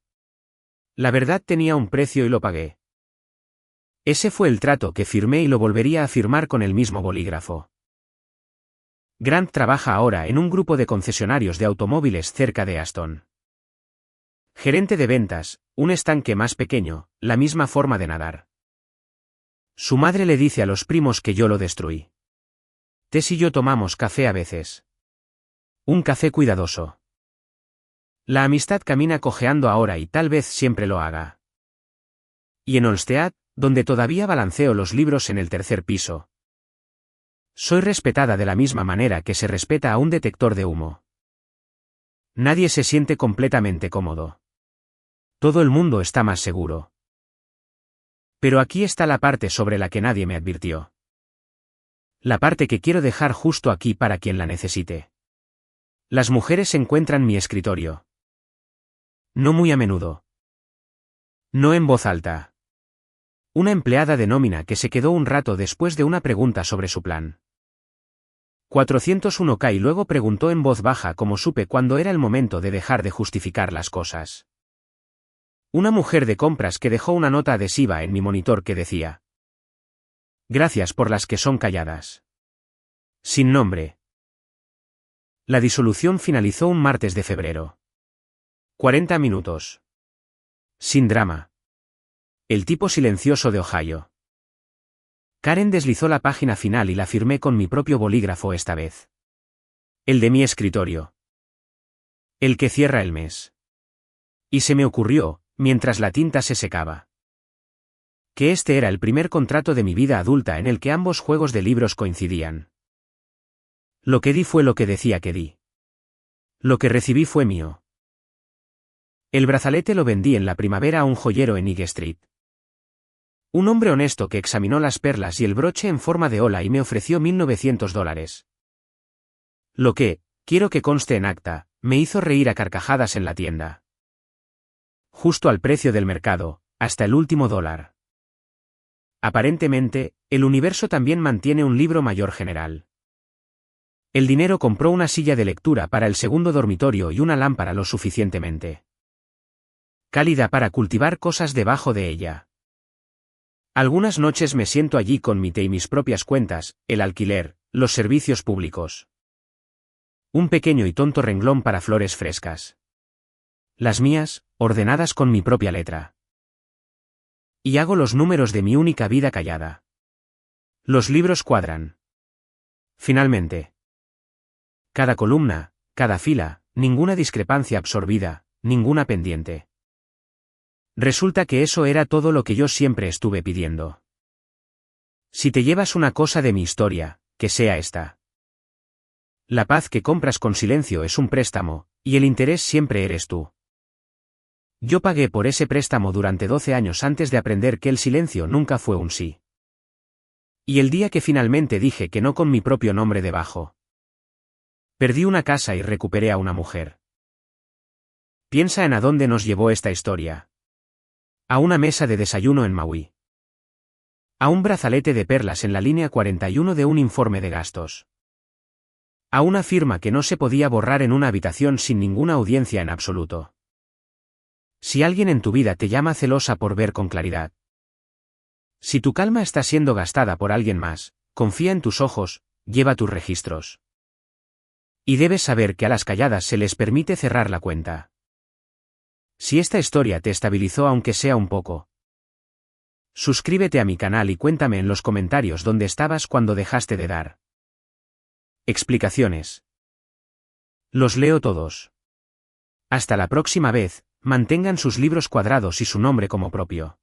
La verdad tenía un precio y lo pagué. Ese fue el trato que firmé y lo volvería a firmar con el mismo bolígrafo. Grant trabaja ahora en un grupo de concesionarios de automóviles cerca de Aston. Gerente de ventas, un estanque más pequeño, la misma forma de nadar. Su madre le dice a los primos que yo lo destruí. Tess y yo tomamos café a veces. Un café cuidadoso. La amistad camina cojeando ahora y tal vez siempre lo haga. Y en Olmsted, donde todavía balanceo los libros en el 3er piso. Soy respetada de la misma manera que se respeta a un detector de humo. Nadie se siente completamente cómodo. Todo el mundo está más seguro. Pero aquí está la parte sobre la que nadie me advirtió. La parte que quiero dejar justo aquí para quien la necesite. Las mujeres encuentran mi escritorio. No muy a menudo. No en voz alta. Una empleada de nómina que se quedó un rato después de una pregunta sobre su plan. 401K y luego preguntó en voz baja como supe cuando era el momento de dejar de justificar las cosas. Una mujer de compras que dejó una nota adhesiva en mi monitor que decía: gracias por las que son calladas. Sin nombre. La disolución finalizó un martes de febrero. 40 minutos. Sin drama. El tipo silencioso de Ohio. Karen deslizó la página final y la firmé con mi propio bolígrafo esta vez. El de mi escritorio. El que cierra el mes. Y se me ocurrió, mientras la tinta se secaba, que este era el primer contrato de mi vida adulta en el que ambos juegos de libros coincidían. Lo que di fue lo que decía que di. Lo que recibí fue mío. El brazalete lo vendí en la primavera a un joyero en High Street. Un hombre honesto que examinó las perlas y el broche en forma de ola y me ofreció $1,900. Lo que, quiero que conste en acta, me hizo reír a carcajadas en la tienda. Justo al precio del mercado, hasta el último dólar. Aparentemente, el universo también mantiene un libro mayor general. El dinero compró una silla de lectura para el segundo dormitorio y una lámpara lo suficientemente cálida para cultivar cosas debajo de ella. Algunas noches me siento allí con mi té y mis propias cuentas, el alquiler, los servicios públicos. Un pequeño y tonto renglón para flores frescas. Las mías, ordenadas con mi propia letra. Y hago los números de mi única vida callada. Los libros cuadran. Finalmente. Cada columna, cada fila, ninguna discrepancia absorbida, ninguna pendiente. Resulta que eso era todo lo que yo siempre estuve pidiendo. Si te llevas una cosa de mi historia, que sea esta. La paz que compras con silencio es un préstamo, y el interés siempre eres tú. Yo pagué por ese préstamo durante 12 años antes de aprender que el silencio nunca fue un sí. Y el día que finalmente dije que no con mi propio nombre debajo. Perdí una casa y recuperé a una mujer. Piensa en a dónde nos llevó esta historia. A una mesa de desayuno en Maui. A un brazalete de perlas en la línea 41 de un informe de gastos. A una firma que no se podía borrar en una habitación sin ninguna audiencia en absoluto. Si alguien en tu vida te llama celosa por ver con claridad. Si tu calma está siendo gastada por alguien más, confía en tus ojos, lleva tus registros. Y debes saber que a las calladas se les permite cerrar la cuenta. Si esta historia te estabilizó aunque sea un poco. Suscríbete a mi canal y cuéntame en los comentarios dónde estabas cuando dejaste de dar explicaciones. Los leo todos. Hasta la próxima vez, mantengan sus libros cuadrados y su nombre como propio.